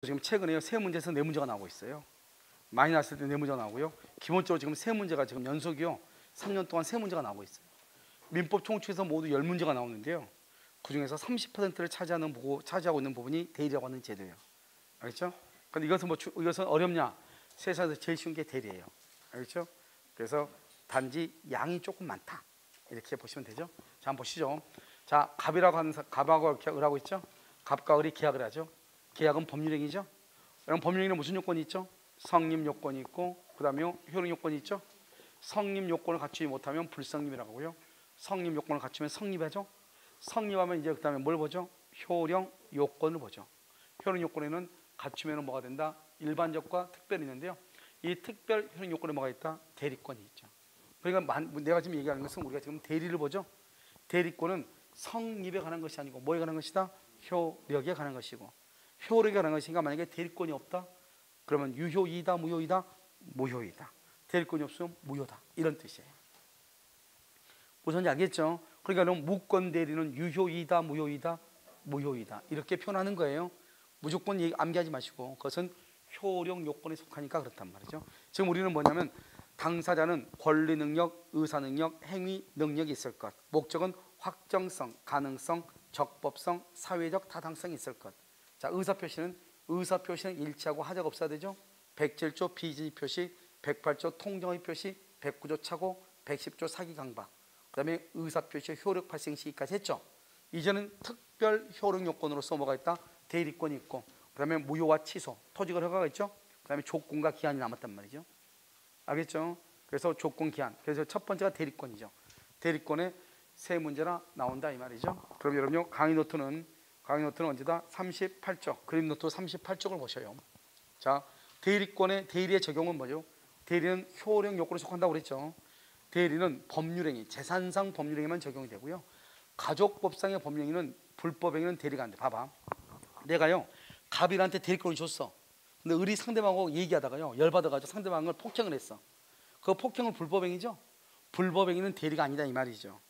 지금 최근에 세 문제에서 네 문제가 나오고 있어요. 많이 났을 때 네 문제가 나오고요. 기본적으로 지금 세 문제가 지금 연속이요. 3년 동안 세 문제가 나오고 있어요. 민법 총칙에서 모두 10문제가 나오는데요. 그 중에서 30%를 차지하고 있는 부분이 대리라고 하는 제도예요. 알겠죠? 근데 이것은 어렵냐? 세상에서 제일 쉬운 게 대리예요. 알겠죠? 그래서 단지 양이 조금 많다. 이렇게 보시면 되죠. 자, 한번 보시죠. 자, 갑하고 을하고 있죠? 갑과 을이 계약을 하죠. 계약은 법률행위죠. 여러분, 법률행위는 무슨 요건이 있죠? 성립 요건이 있고, 그 다음에 효력 요건이 있죠. 성립 요건을 갖추지 못하면 불성립이라고 하고요. 성립 요건을 갖추면 성립하죠. 성립하면 이제 그 다음에 뭘 보죠? 효력 요건을 보죠. 효력 요건에는 갖추면 뭐가 된다? 일반적과 특별이 있는데요. 이 특별 효력 요건에 뭐가 있다? 대리권이 있죠. 그러니까 내가 지금 얘기하는 것은 우리가 지금 대리를 보죠. 대리권은 성립에 관한 것이 아니고 뭐에 관한 것이다? 효력에 관한 것이고, 효력에 관한 것이니까 만약에 대리권이 없다? 그러면 유효이다, 무효이다? 무효이다. 대리권이 없으면 무효다. 이런 뜻이에요. 무슨 지 알겠죠? 그러니까 무권 대리는 유효이다, 무효이다? 무효이다. 이렇게 표현하는 거예요. 무조건 암기하지 마시고 그것은 효력 요건에 속하니까 그렇단 말이죠. 지금 우리는 뭐냐면 당사자는 권리 능력, 의사 능력, 행위 능력이 있을 것. 목적은 확정성, 가능성, 적법성, 사회적 타당성이 있을 것. 자, 의사표시는 일치하고 하자가 없어야 되죠. 107조 비진입 표시, 108조 통정의 표시, 109조 착오, 110조 사기 강박. 그 다음에 의사표시 효력 발생 시기까지 했죠. 이제는 특별 효력 요건으로서 뭐가 있다? 대리권이 있고, 그 다음에 무효와 취소, 토지가 허가가 있죠. 그 다음에 조건과 기한이 남았단 말이죠. 알겠죠? 그래서 조건, 기한. 그래서 첫 번째가 대리권이죠. 대리권에 세 문제나 나온다 이 말이죠. 그럼 여러분요, 강의 노트는 언제다? 38쪽, 그림 노트 38쪽을 보셔요. 자, 대리의 적용은 뭐죠? 대리는 효력 요건에 속한다고 그랬죠. 대리는 법률행위, 재산상 법률행위만 적용이 되고요. 가족법상의 법률행위는 불법행위는 대리가 안 돼. 봐봐. 내가요, 갑일한테 대리권을 줬어. 근데 을이 상대방하고 얘기하다가요, 열받아가지고 상대방을 폭행을 했어. 그 폭행은 불법행위죠. 불법행위는 대리가 아니다 이 말이죠.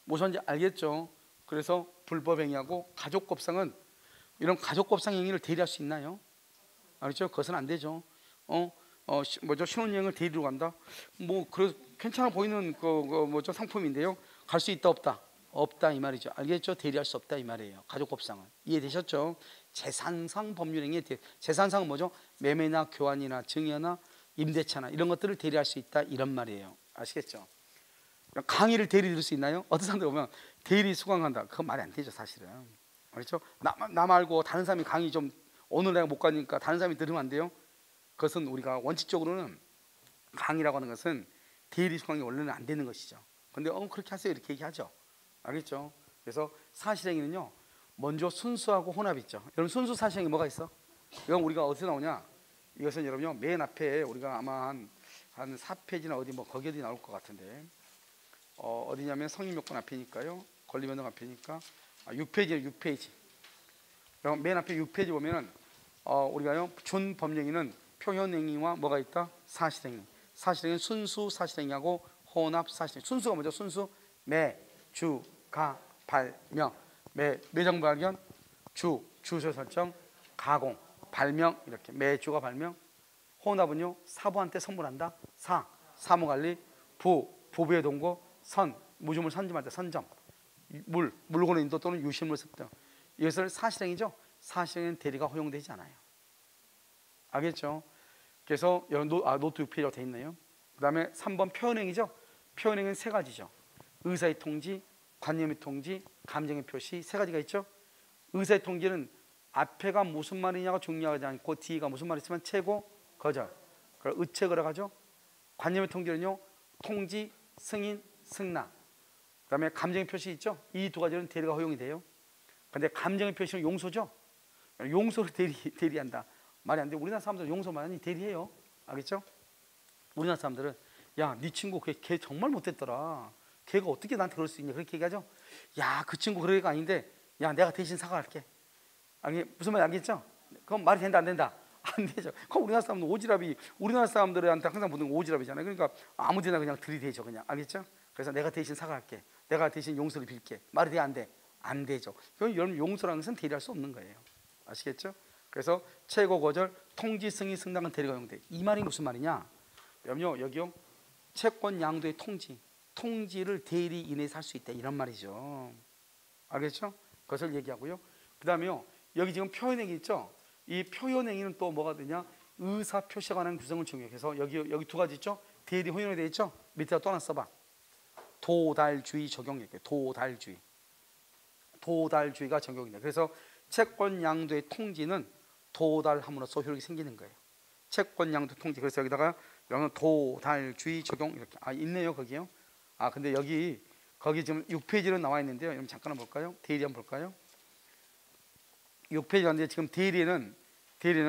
무슨지 알겠죠? 그래서 불법행위하고 가족법상은, 이런 가족법상 행위를 대리할 수 있나요? 알겠죠? 그것은 안 되죠. 신혼여행을 대리로 간다? 괜찮아 보이는 상품인데요. 갈 수 있다 없다? 없다 이 말이죠. 알겠죠? 대리할 수 없다 이 말이에요. 가족법상은. 이해되셨죠? 재산상 법률행위, 재산상은 뭐죠? 매매나 교환이나 증여나 임대차나 이런 것들을 대리할 수 있다 이런 말이에요. 아시겠죠? 강의를 대리 들을 수 있나요? 어떤 사람들 보면 대리 수강한다. 그건 말이 안 되죠 사실은. 그렇죠? 나 말고 다른 사람이 강의 좀 오늘 내가 못 가니까 다른 사람이 들으면 안 돼요? 그것은 우리가 원칙적으로는 강의라고 하는 것은 대리 수강이 원래는 안 되는 것이죠. 근데 그렇게 하세요 이렇게 얘기하죠. 알겠죠? 그래서 사실행위는요, 먼저 순수하고 혼합 있죠. 여러분, 순수 사실행위 뭐가 있어? 이건 우리가 어디서 나오냐? 이것은 여러분요, 맨 앞에 우리가 아마 한 4페이지나 어디 거기 어디 나올 것 같은데, 어디냐면 성립요건 앞이니까요, 권리변동 앞이니까 6페이지예요. 6페이지. 그럼 맨 앞에 6페이지 보면은 우리가요, 준법령행위는 표현행위와 뭐가 있다? 사실행위. 사실행위는 순수 사실행위하고 혼합 사실행위. 순수가 뭐죠? 순수 매, 주, 가, 발명. 매정 발견, 주소 설정, 가공, 발명. 이렇게 매주가 발명. 혼합은요, 사부한테 선물한다. 사무관리. 부부의 동거. 무주물 선점할 때 선점. 물건의 인도 또는 유실물 습득. 이것을 사실행위죠. 사실행위는 대리가 허용되지 않아요. 알겠죠? 그래서 노트 6페이지가 되어 있네요. 그 다음에 3번 표현행위죠. 표현행위는 세 가지죠. 의사의 통지, 관념의 통지, 감정의 표시, 세 가지가 있죠. 의사의 통지는 앞에가 무슨 말이냐가 중요하지 않고 뒤가 무슨 말이 있으면 최고, 거절, 그걸 의체거라 하죠. 관념의 통지는요, 통지, 승인, 승낙. 그 다음에 감정의 표시 있죠. 이 두 가지는 대리가 허용이 돼요. 근데 감정의 표시는 용서죠. 용서를 대리한다. 말이 안 돼. 우리나라 사람들은 용서 많이 대리해요. 알겠죠? 우리나라 사람들은 야, 네 친구 걔 정말 못됐더라. 걔가 어떻게 나한테 그럴 수 있냐 그렇게 얘기하죠. 야, 그 친구 그럴 애가 아닌데 야, 내가 대신 사과할게. 무슨 말인지 알겠죠? 그건 말이 된다 안 된다? 안 되죠. 그럼 우리나라 사람은 우리나라 사람들한테 항상 보는 오지랖이잖아요. 그러니까 아무데나 그냥 들이대죠 그냥. 알겠죠? 그래서 내가 대신 사과할게. 내가 대신 용서를 빌게. 말이 돼 안 돼? 안 되죠. 그럼 여러분, 용서라는 것은 대리할 수 없는 거예요. 아시겠죠? 그래서 최고 거절 통지 승인 승낙은 대리가 허용돼. 이 말이 무슨 말이냐? 그럼요 여기요 채권 양도의 통지를 대리인에서 할 수 있다 이런 말이죠. 알겠죠? 그것을 얘기하고요. 그 다음에요 여기 지금 표현행위 있죠? 이 표현행위는 또 뭐가 되냐? 의사 표시에 관한 규정을 적용해. 그래서 여기 두 가지 있죠? 대리 허용이 되어 있죠? 밑에다 또 하나 써봐. 도달주의 적용해. 도달주의가 적용이 돼. 그래서 채권 양도의 통지는 도달함으로써 효력이 생기는 거예요. 채권 양도 통지. 그래서 여기다가 도달주의 적용 이렇게 있네요 거기요. 근데 거기 지금 6페이지로 나와 있는데요. 여러분 잠깐 볼까요? 대리 한번 볼까요? 6페이지 인데 지금 대리는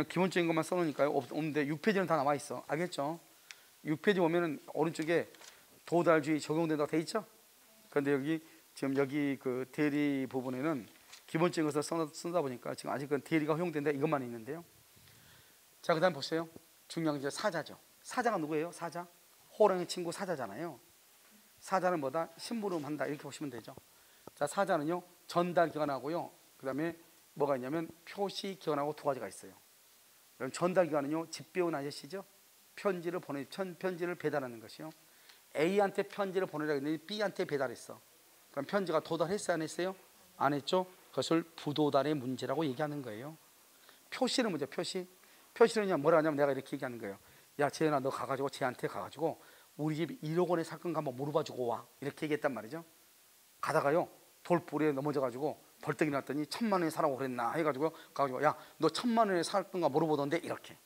기본적인 것만 써놓으니까요. 없는데 6페이지는 다 나와 있어. 알겠죠? 6페이지 보면은 오른쪽에 도달주의 적용된다고 돼 있죠? 그런데 여기 그 대리 부분에는 기본적인 것을 쓰다 보니까 지금 아직은 대리가 허용된다 이것만 있는데요. 자, 그다음 보세요. 중요한 게 사자죠. 사자가 누구예요? 사자. 호랑이 친구 사자잖아요. 사자는 뭐다? 심부름한다 이렇게 보시면 되죠. 자, 사자는요 전달 기관하고요. 그다음에 뭐가 있냐면 표시 기관하고 두 가지가 있어요. 그럼 전달 기관은요 집 배운 아저씨죠. 편지를 배달하는 것이요. A한테 편지를 보내라고 했는데 B한테 배달했어. 그럼 편지가 도달했어요? 안 했어요? 안 했죠. 그것을 부도달의 문제라고 얘기하는 거예요. 표시는 문제. 표시는 뭐라 하냐면 내가 이렇게 얘기하는 거예요. 야 재현아 너 가가지고 쟤한테 가가지고 우리 집 1억 원에 살 건가 한번 물어봐주고 와 이렇게 얘기했단 말이죠. 가다가요 돌부리에 넘어져가지고 벌떡 일어났더니 1,000만 원에 사라고 그랬나 해가지고 가가지고 야 너 1,000만 원에 살 건가 물어보던데 이렇게.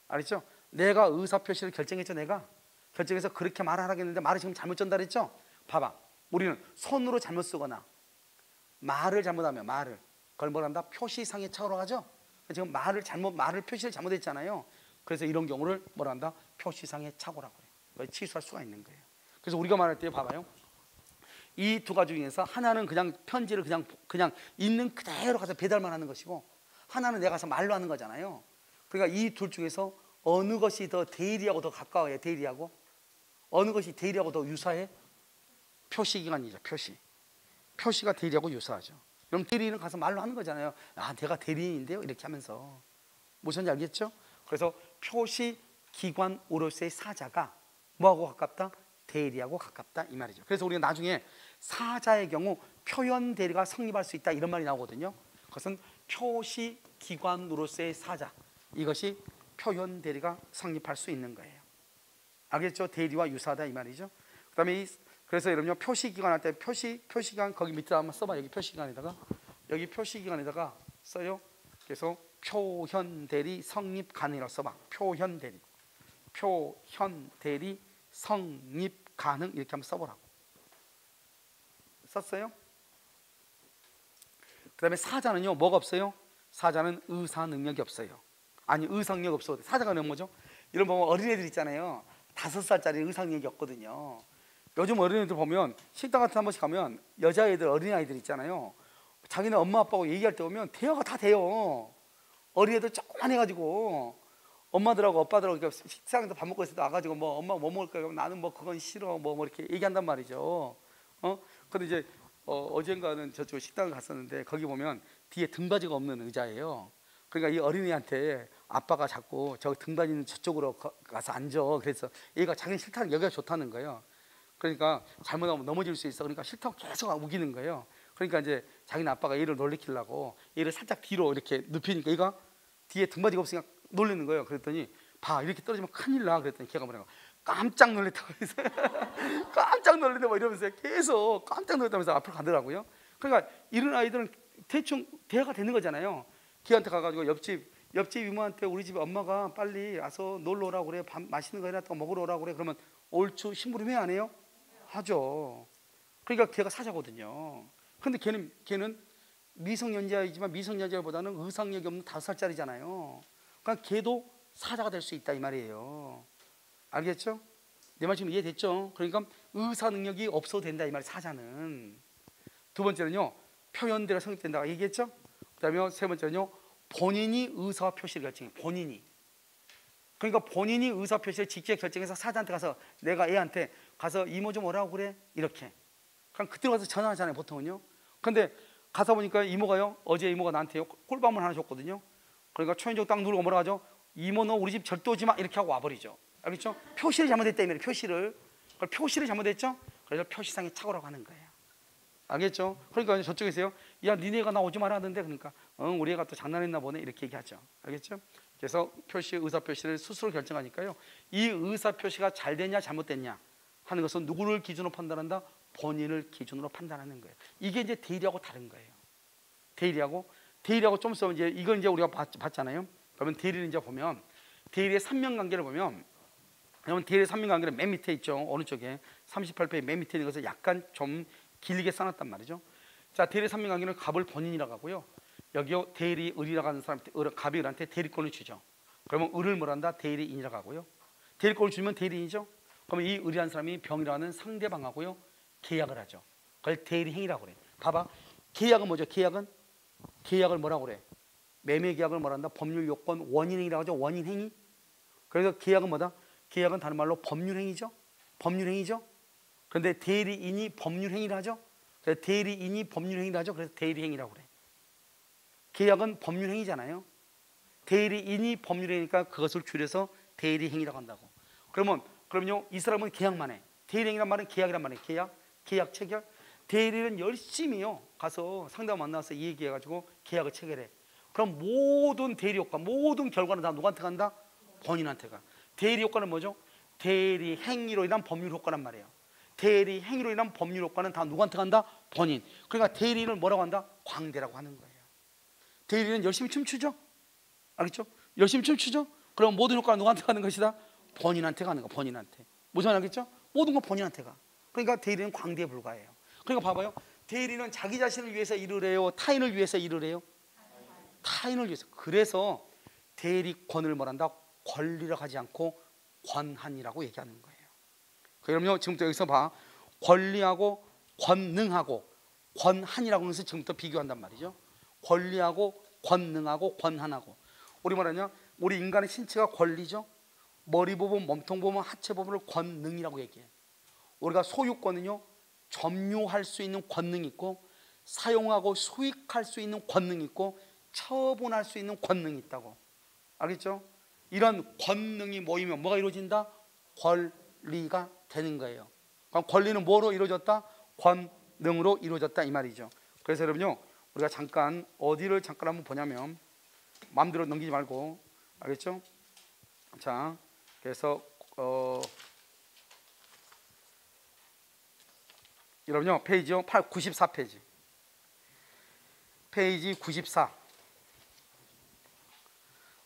알았죠? 내가 의사표시를 결정했죠. 내가 결정해서 그렇게 말하라고 했는데 말을 지금 잘못 전달했죠. 봐봐, 우리는 손으로 잘못 쓰거나 말을 잘못하면 그걸 뭐란다? 표시상의 착오라고 하죠. 지금 표시를 잘못했잖아요. 그래서 이런 경우를 뭐란다? 표시상의 착오라고 해요. 그걸 취소할 수가 있는 거예요. 그래서 우리가 말할 때 봐봐요. 이 두 가지 중에서 하나는 그냥 편지를 그냥 있는 그대로 가서 배달만 하는 것이고 하나는 내가 가서 말로 하는 거잖아요. 그러니까 이 둘 중에서 어느 것이 더 대리하고 더 가까워요? 대리하고 어느 것이 대리하고 더 유사해? 표시기관이죠. 표시가 대리하고 유사하죠. 그럼 대리인은 가서 말로 하는 거잖아요. 내가 대리인인데요 이렇게 하면서. 무슨지 알겠죠? 그래서 표시기관으로서의 사자가 뭐하고 가깝다? 대리하고 가깝다 이 말이죠. 그래서 우리가 나중에 사자의 경우 표현 대리가 성립할 수 있다 이런 말이 나오거든요. 그것은 표시기관으로서의 사자, 이것이 표현 대리가 성립할 수 있는 거예요. 알겠죠? 대리와 유사하다 이 말이죠. 그다음에 그래서 여러분요 표시기관 할 때 표시기관 거기 밑에 한번 써봐. 여기 표시기관에다가 써요. 그래서 표현 대리 성립 가능이라고 써봐. 표현 대리 성립 가능 이렇게 한번 써보라고. 썼어요? 그 다음에 사자는요 뭐가 없어요? 사자는 의사 능력이 없어요. 의사 능력이 없어도 사자가 는 뭐죠? 이런 보면 어린애들 있잖아요. 5살짜리 의사 능력이 없거든요. 요즘 어린애들 보면 식당 같은 한 번씩 가면 여자애들 어린아이들 있잖아요. 자기네 엄마 아빠하고 얘기할 때 보면 대화가 다 돼요. 어린애들 조그만 해가지고 엄마들하고 아빠들하고 식당에서 밥 먹고 있을 때 와가지고 뭐 엄마 뭐 먹을까요? 나는 뭐 그건 싫어 뭐 이렇게 얘기한단 말이죠. 근데 이제 어젠가는 저쪽 식당을 갔었는데 거기 보면 뒤에 등받이가 없는 의자예요. 그러니까 이 어린이한테 아빠가 자꾸 저 등받이 있는 저쪽으로 가서 앉아. 그래서 얘가 자기는 싫다는 여기가 좋다는 거예요. 그러니까 잘못하면 넘어질 수 있어. 그러니까 싫다고 계속 우기는 거예요. 그러니까 이제 자기는 아빠가 얘를 놀래키려고 얘를 살짝 뒤로 이렇게 눕히니까 얘가 뒤에 등받이가 없으니까 놀라는 거예요. 그랬더니 봐 이렇게 떨어지면 큰일 나. 그랬더니 걔가 뭐라고 깜짝 놀랐다고 해서 깜짝 놀랐네 뭐 이러면서 계속 깜짝 놀랐다면서 앞으로 가더라고요. 그러니까 이런 아이들은 대충 대화가 되는 거잖아요. 걔한테 가가지고 옆집 이모한테 우리 집 엄마가 빨리 와서 놀러 오라고 그래. 밥 맛있는 거 해놨다고 먹으러 오라고 그래. 그러면 옳죠 심부름 해 안 해요? 하죠. 그러니까 걔가 사자거든요. 근데 걔는 미성년자이지만 미성년자보다는 의상력이 없는 5살짜리잖아요. 그러니까 걔도 사자가 될 수 있다 이 말이에요. 알겠죠? 내 말 지금 이해됐죠? 그러니까 의사 능력이 없어도 된다 이 말이에요. 사자는. 두 번째는요 표현대로 성립된다고 얘기했죠? 그 다음에 세 번째는요 본인이 의사 표시를 결정해. 그러니까 본인이 의사 표시를 직접 결정해서 사자한테 가서 내가 애한테 가서 이모 좀 오라고 그래 이렇게. 그럼 그때 가서 전화하잖아요 보통은요. 근데 가서 보니까 이모가요 어제 이모가 나한테요 꿀밤을 하나 줬거든요. 그러니까 초인종 딱 누르고 뭐라 하죠? 이모 너 우리 집 절대 오지 마 이렇게 하고 와버리죠. 알겠죠? 표시를 잘못했다면 표시를 잘못했죠? 그래서 표시상에 착오라고 하는 거예요. 알겠죠? 그러니까 저쪽에서요, 야 니네가 나 오지 마라 하는데, 그러니까 우리 애가 또 장난했나 보네 이렇게 얘기하죠. 알겠죠? 그래서 의사 표시를 스스로 결정하니까요, 이 의사 표시가 잘 됐냐 잘못됐냐 하는 것은 누구를 기준으로 판단한다? 본인을 기준으로 판단하는 거예요. 이게 이제 대리하고 다른 거예요. 대리하고 좀 있으면 이제 이건 이제 우리가 봤잖아요. 그러면 대리를 이제 보면, 대리의 삼면관계를 보면, 여러분 대리의 삼면관계는 맨 밑에 있죠. 어느 쪽에 38페이지 맨 밑에 있는 것을 약간 좀 길게 써놨단 말이죠. 자, 대리 삼면관계는 갑을 본인이라고 하고요. 여기요 대리 을이라고 하는 사람, 갑이 을한테 대리권을 주죠. 그러면 을을 뭐란다? 대리인이라고 하고요. 대리권을 주면 대리인이죠. 그러면 이 을이라는 사람이 병이라는 상대방하고요 계약을 하죠. 그걸 대리행위라고 그래. 봐봐, 계약은 뭐죠? 계약을 뭐라고 그래? 매매 계약을 뭐란다? 법률 요건 원인행위라고 하죠. 원인행위. 그래서 계약은 뭐다? 계약은 다른 말로 법률행위죠. 그런데 대리인이 법률행위를 하죠. 그래서 대리인이 법률행위를 하죠. 그래서 대리행위라고 그래. 계약은 법률행위잖아요. 대리인이 법률행위니까 그것을 줄여서 대리행위라고 한다고. 그러면요 이 사람은 계약만 해. 대리행위란 말은 계약이란 말이에요. 계약 체결. 대리는 열심히요 가서 상대방 만나서 얘기해가지고 계약을 체결해. 그럼 모든 대리 효과, 모든 결과는 다 누구한테 간다? 본인한테 가. 대리 효과는 뭐죠? 대리 행위로 인한 법률 효과란 말이에요. 대리 행위로 인한 법률 효과는 다 누구한테 간다? 본인. 그러니까 대리인을 뭐라고 한다? 광대라고 하는 거예요. 대리는 열심히 춤추죠? 알겠죠? 열심히 춤추죠? 그럼 모든 효과는 누구한테 가는 것이다? 본인한테 가는 거. 본인한테. 무슨 말 알겠죠? 모든 건 본인한테 가. 그러니까 대리는 광대에 불과해요. 그러니까 봐봐요, 대리는 자기 자신을 위해서 일을 해요? 타인을 위해서 일을 해요? 타인을 위해서. 그래서 대리권을 뭐란다? 권리라고 하지 않고 권한이라고 얘기하는 거예요. 그러면 지금부터 여기서 봐, 권리하고 권능하고 권한이라고 하는 것을 지금부터 비교한단 말이죠. 권리하고 권능하고 권한하고. 우리 말하냐? 우리 인간의 신체가 권리죠. 머리 부분, 몸통 부분, 하체 부분을 권능이라고 얘기해요. 우리가 소유권은요 점유할 수 있는 권능이 있고, 사용하고 수익할 수 있는 권능이 있고, 처분할 수 있는 권능이 있다고. 알겠죠? 이런 권능이 모이면 뭐가 이루어진다? 권리가 되는 거예요. 그럼 권리는 뭐로 이루어졌다? 권능으로 이루어졌다 이 말이죠. 그래서 여러분요, 우리가 잠깐 어디를 잠깐 한번 보냐면, 마음대로 넘기지 말고, 알겠죠? 자, 그래서 여러분요 페이지요 94페이지, 페이지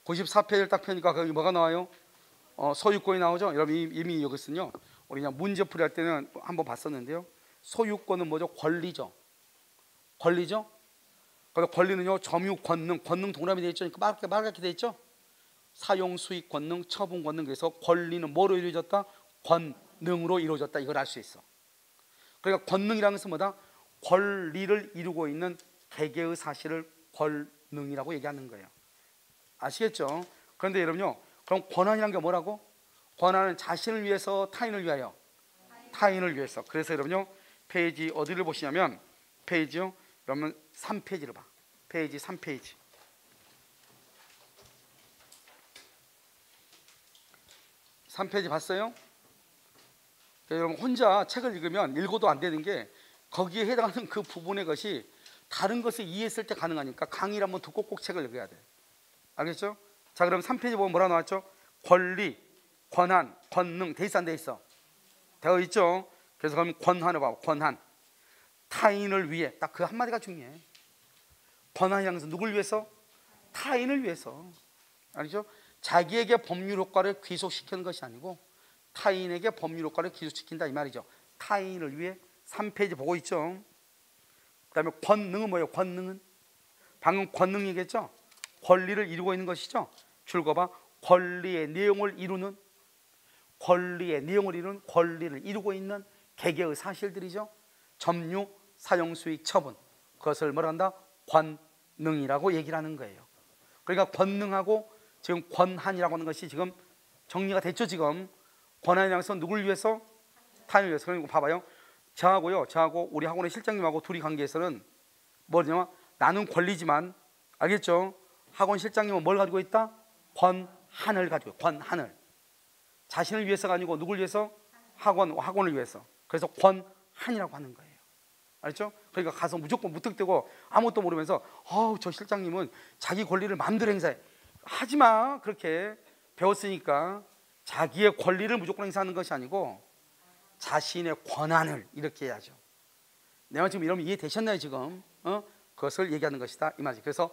94페이지를 딱 펴니까 거기 뭐가 나와요? 소유권이 나오죠. 여러분 이미 이것은요 우리 그냥 문제풀이 할 때는 한번 봤었는데요, 소유권은 뭐죠? 권리죠. 그래서 권리는요 점유 권능 동그라미 되어 있죠. 빨갛게 되어 있죠. 사용 수익 권능, 처분 권능. 그래서 권리는 뭐로 이루어졌다? 권능으로 이루어졌다. 이걸 알 수 있어. 그러니까 권능이라는 것은 뭐다? 권리를 이루고 있는 개개의 사실을 권능이라고 얘기하는 거예요. 아시겠죠? 그런데 여러분요, 그럼 권한이란 게 뭐라고? 권한은 자신을 위해서, 타인을 위하여? 타인을 위해서. 그래서 여러분요, 페이지 어디를 보시냐면, 페이지요, 여러분 3페이지를 봐. 페이지 3페이지. 3페이지 봤어요? 여러분 혼자 책을 읽으면 읽어도 안 되는 게, 거기에 해당하는 그 부분의 것이 다른 것을 이해했을 때 가능하니까 강의를 한번 듣고 꼭 책을 읽어야 돼. 알겠죠? 자, 그럼 3페이지 보면 뭐라 나왔죠? 권리, 권한, 권능. 돼 있어 안 돼 있어? 되어 있죠? 그래서 그럼 권한을 봐. 권한. 타인을 위해. 딱 그 한마디가 중요해. 권한이라는 것은 누굴 위해서? 타인을 위해서. 알죠? 자기에게 법률 효과를 귀속시키는 것이 아니고 타인에게 법률 효과를 귀속시킨다 이 말이죠. 타인을 위해. 3페이지 보고 있죠? 그 다음에 권능은 뭐예요? 권능은 방금 권능이겠죠? 권리를 이루고 있는 것이죠. 줄거봐. 권리의 내용을 이루는, 권리를 이루고 있는 개개의 사실들이죠. 점유, 사용, 수익, 처분. 그것을 뭐라 한다? 권능이라고 얘기를 하는 거예요. 그러니까 권능하고 지금 권한이라고 하는 것이 지금 정리가 됐죠. 지금 권한이라는 것은 누굴 위해서? 타인을 위해서. 그러니까 봐봐요, 저하고 우리 학원의 실장님하고 둘이 관계에서는 뭐냐면, 나는 권리지만, 알겠죠? 학원 실장님은 뭘 가지고 있다? 권한을 가지고 있고, 권한을. 자신을 위해서가 아니고 누굴 위해서? 학원을 위해서. 그래서 권한이라고 하는 거예요. 알죠? 그러니까 가서 무조건 무턱대고 아무것도 모르면서 저 실장님은 자기 권리를 마음대로 행사해. 하지마. 그렇게 배웠으니까. 자기의 권리를 무조건 행사하는 것이 아니고 자신의 권한을 이렇게 해야죠. 내 말 지금 이러면 이해되셨나요 지금? 그것을 얘기하는 것이다 이 말이지. 그래서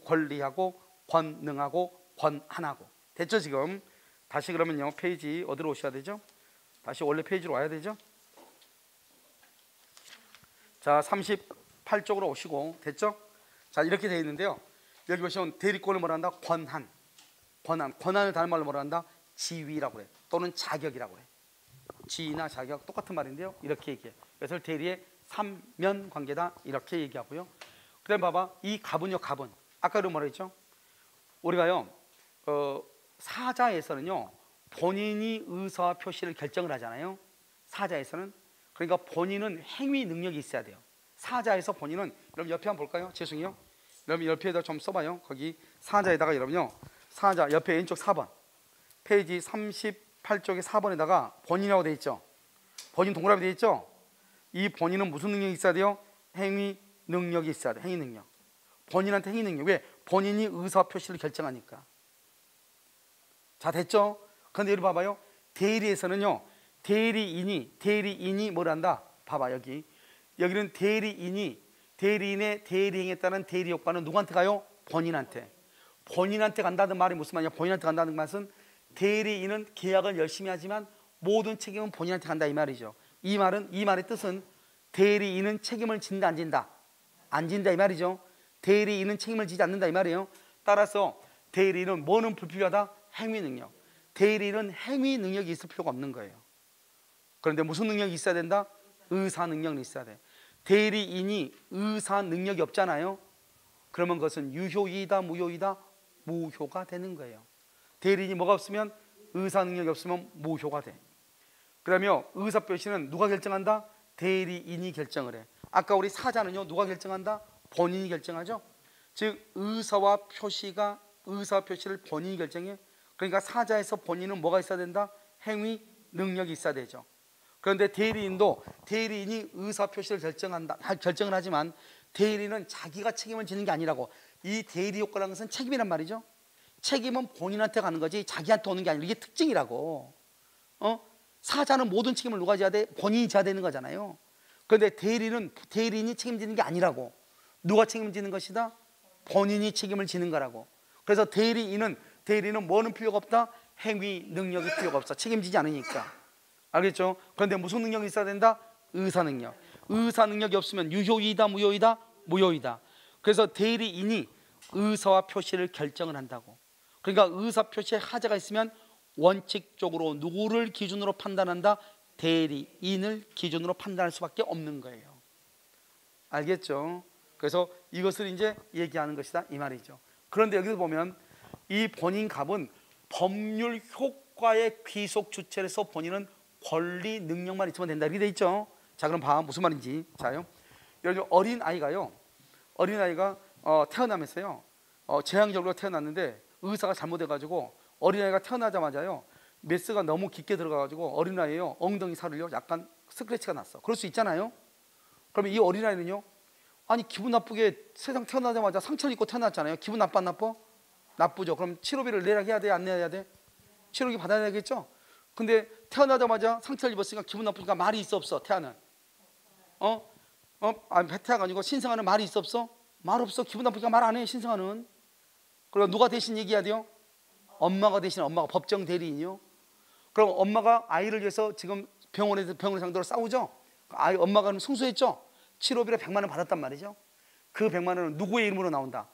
권리하고 권능하고 권한하고. 됐죠 지금? 다시 그러면요 페이지 어디로 오셔야 되죠? 다시 원래 페이지로 와야 되죠? 자 38쪽으로 오시고. 됐죠? 자 이렇게 되어 있는데요, 여기 보시면 대리권을 뭐라 한다? 권한을 다른 말로 뭐라 한다? 지위라고 그래. 또는 자격이라고 그래. 지위나 자격 똑같은 말인데요, 이렇게 얘기해. 그래서 대리의 삼면 관계다 이렇게 얘기하고요. 그 다음에 봐봐, 이 갑은요, 갑은 아까도 뭐라 했죠? 우리가요 사자에서는요 본인이 의사 표시를 결정을 하잖아요. 사자에서는. 그러니까 본인은 행위 능력이 있어야 돼요. 사자에서 본인은. 여러분 옆에 한번 볼까요? 죄송해요. 여러분 옆에다 좀 써봐요. 거기 사자에다가 여러분요, 사자 옆에 왼쪽 4번 페이지 38쪽에 4번에다가 본인이라고 되어 있죠. 본인 동그라미 되어 있죠. 이 본인은 무슨 능력이 있어야 돼요? 행위 능력이 있어야 돼. 행위 능력. 본인한테 행위 능력. 왜? 본인이 의사 표시를 결정하니까. 자 됐죠? 그런데 여기 봐봐요. 대리에서는요 대리인이 뭘 한다? 봐봐 여기는 대리인의 대리행에 따른 대리 효과는 누구한테 가요? 본인한테 간다는 말이 무슨 말이냐? 본인한테 간다는 것은 대리인은 계약을 열심히 하지만 모든 책임은 본인한테 간다 이 말이죠. 이 말의 뜻은 대리인은 책임을 진다 안 진다? 안 진다 이 말이죠. 대리인은 책임을 지지 않는다 이 말이에요. 따라서 대리인은 뭐는 불필요하다? 행위 능력. 대리인은 행위 능력이 있을 필요가 없는 거예요. 그런데 무슨 능력이 있어야 된다? 의사 능력이 있어야 돼. 대리인이 의사 능력이 없잖아요. 그러면 그것은 유효이다 무효이다? 무효가 되는 거예요. 대리인이 뭐가 없으면? 의사 능력이 없으면 무효가 돼. 그 다음에 의사 표시는 누가 결정한다? 대리인이 결정을 해. 아까 우리 사자는요 누가 결정한다? 본인이 결정하죠. 즉 의사 표시를 본인이 결정해. 그러니까 사자에서 본인은 뭐가 있어야 된다? 행위 능력이 있어야 되죠. 그런데 대리인이 의사 표시를 결정을 하지만 대리인은 자기가 책임을 지는 게 아니라고. 이 대리 효과라는 것은 책임이란 말이죠. 책임은 본인한테 가는 거지 자기한테 오는 게 아니라. 이게 특징이라고. 사자는 모든 책임을 누가 져야 돼? 본인이 져야 되는 거잖아요. 그런데 대리인이 책임지는 게 아니라고. 누가 책임지는 것이다? 본인이 책임을 지는 거라고. 그래서 대리인은 뭐는 필요가 없다? 행위 능력이 필요가 없어. 책임지지 않으니까. 알겠죠? 그런데 무슨 능력이 있어야 된다? 의사 능력. 의사 능력이 없으면 유효이다 무효이다? 무효이다. 그래서 대리인이 의사와 표시를 결정을 한다고. 그러니까 의사 표시에 하자가 있으면 원칙적으로 누구를 기준으로 판단한다? 대리인을 기준으로 판단할 수밖에 없는 거예요. 알겠죠? 그래서 이것을 이제 얘기하는 것이다 이 말이죠. 그런데 여기서 보면 이 본인 갑은 법률 효과의 귀속 주체로서 본인은 권리 능력만 있으면 된다 이렇게 돼 있죠. 자 그럼 봐 무슨 말인지. 자요, 여기 어린아이가 태어나면서요 재앙적으로 태어났는데 의사가 잘못해가지고 어린아이가 태어나자마자요 메스가 너무 깊게 들어가가지고 어린아이요 엉덩이 살을요 약간 스크래치가 났어. 그럴 수 있잖아요. 그러면 이 어린아이는요, 아니 기분 나쁘게 세상 태어나자마자 상처를 입고 태어났잖아요. 기분 나빠 안 나빠? 나쁘죠. 그럼 치료비를 내야 해야 돼? 안 내야 돼? 치료비 받아야 되겠죠. 근데 태어나자마자 상처를 입었으니까 기분 나쁘니까 말이 있어 없어? 태아는 태아가 아니고 신생아는 말이 있어 없어? 말 없어. 기분 나쁘니까 말 안 해 신생아는. 그리고 누가 대신 얘기해야 돼요? 엄마가 법정 대리인이요. 그럼 엄마가 아이를 위해서 지금 병원을 상대로 싸우죠. 엄마가 승소했죠. 치료비를 100만 원 받았단 말이죠. 그 100만 원은 누구의 이름으로 나온다?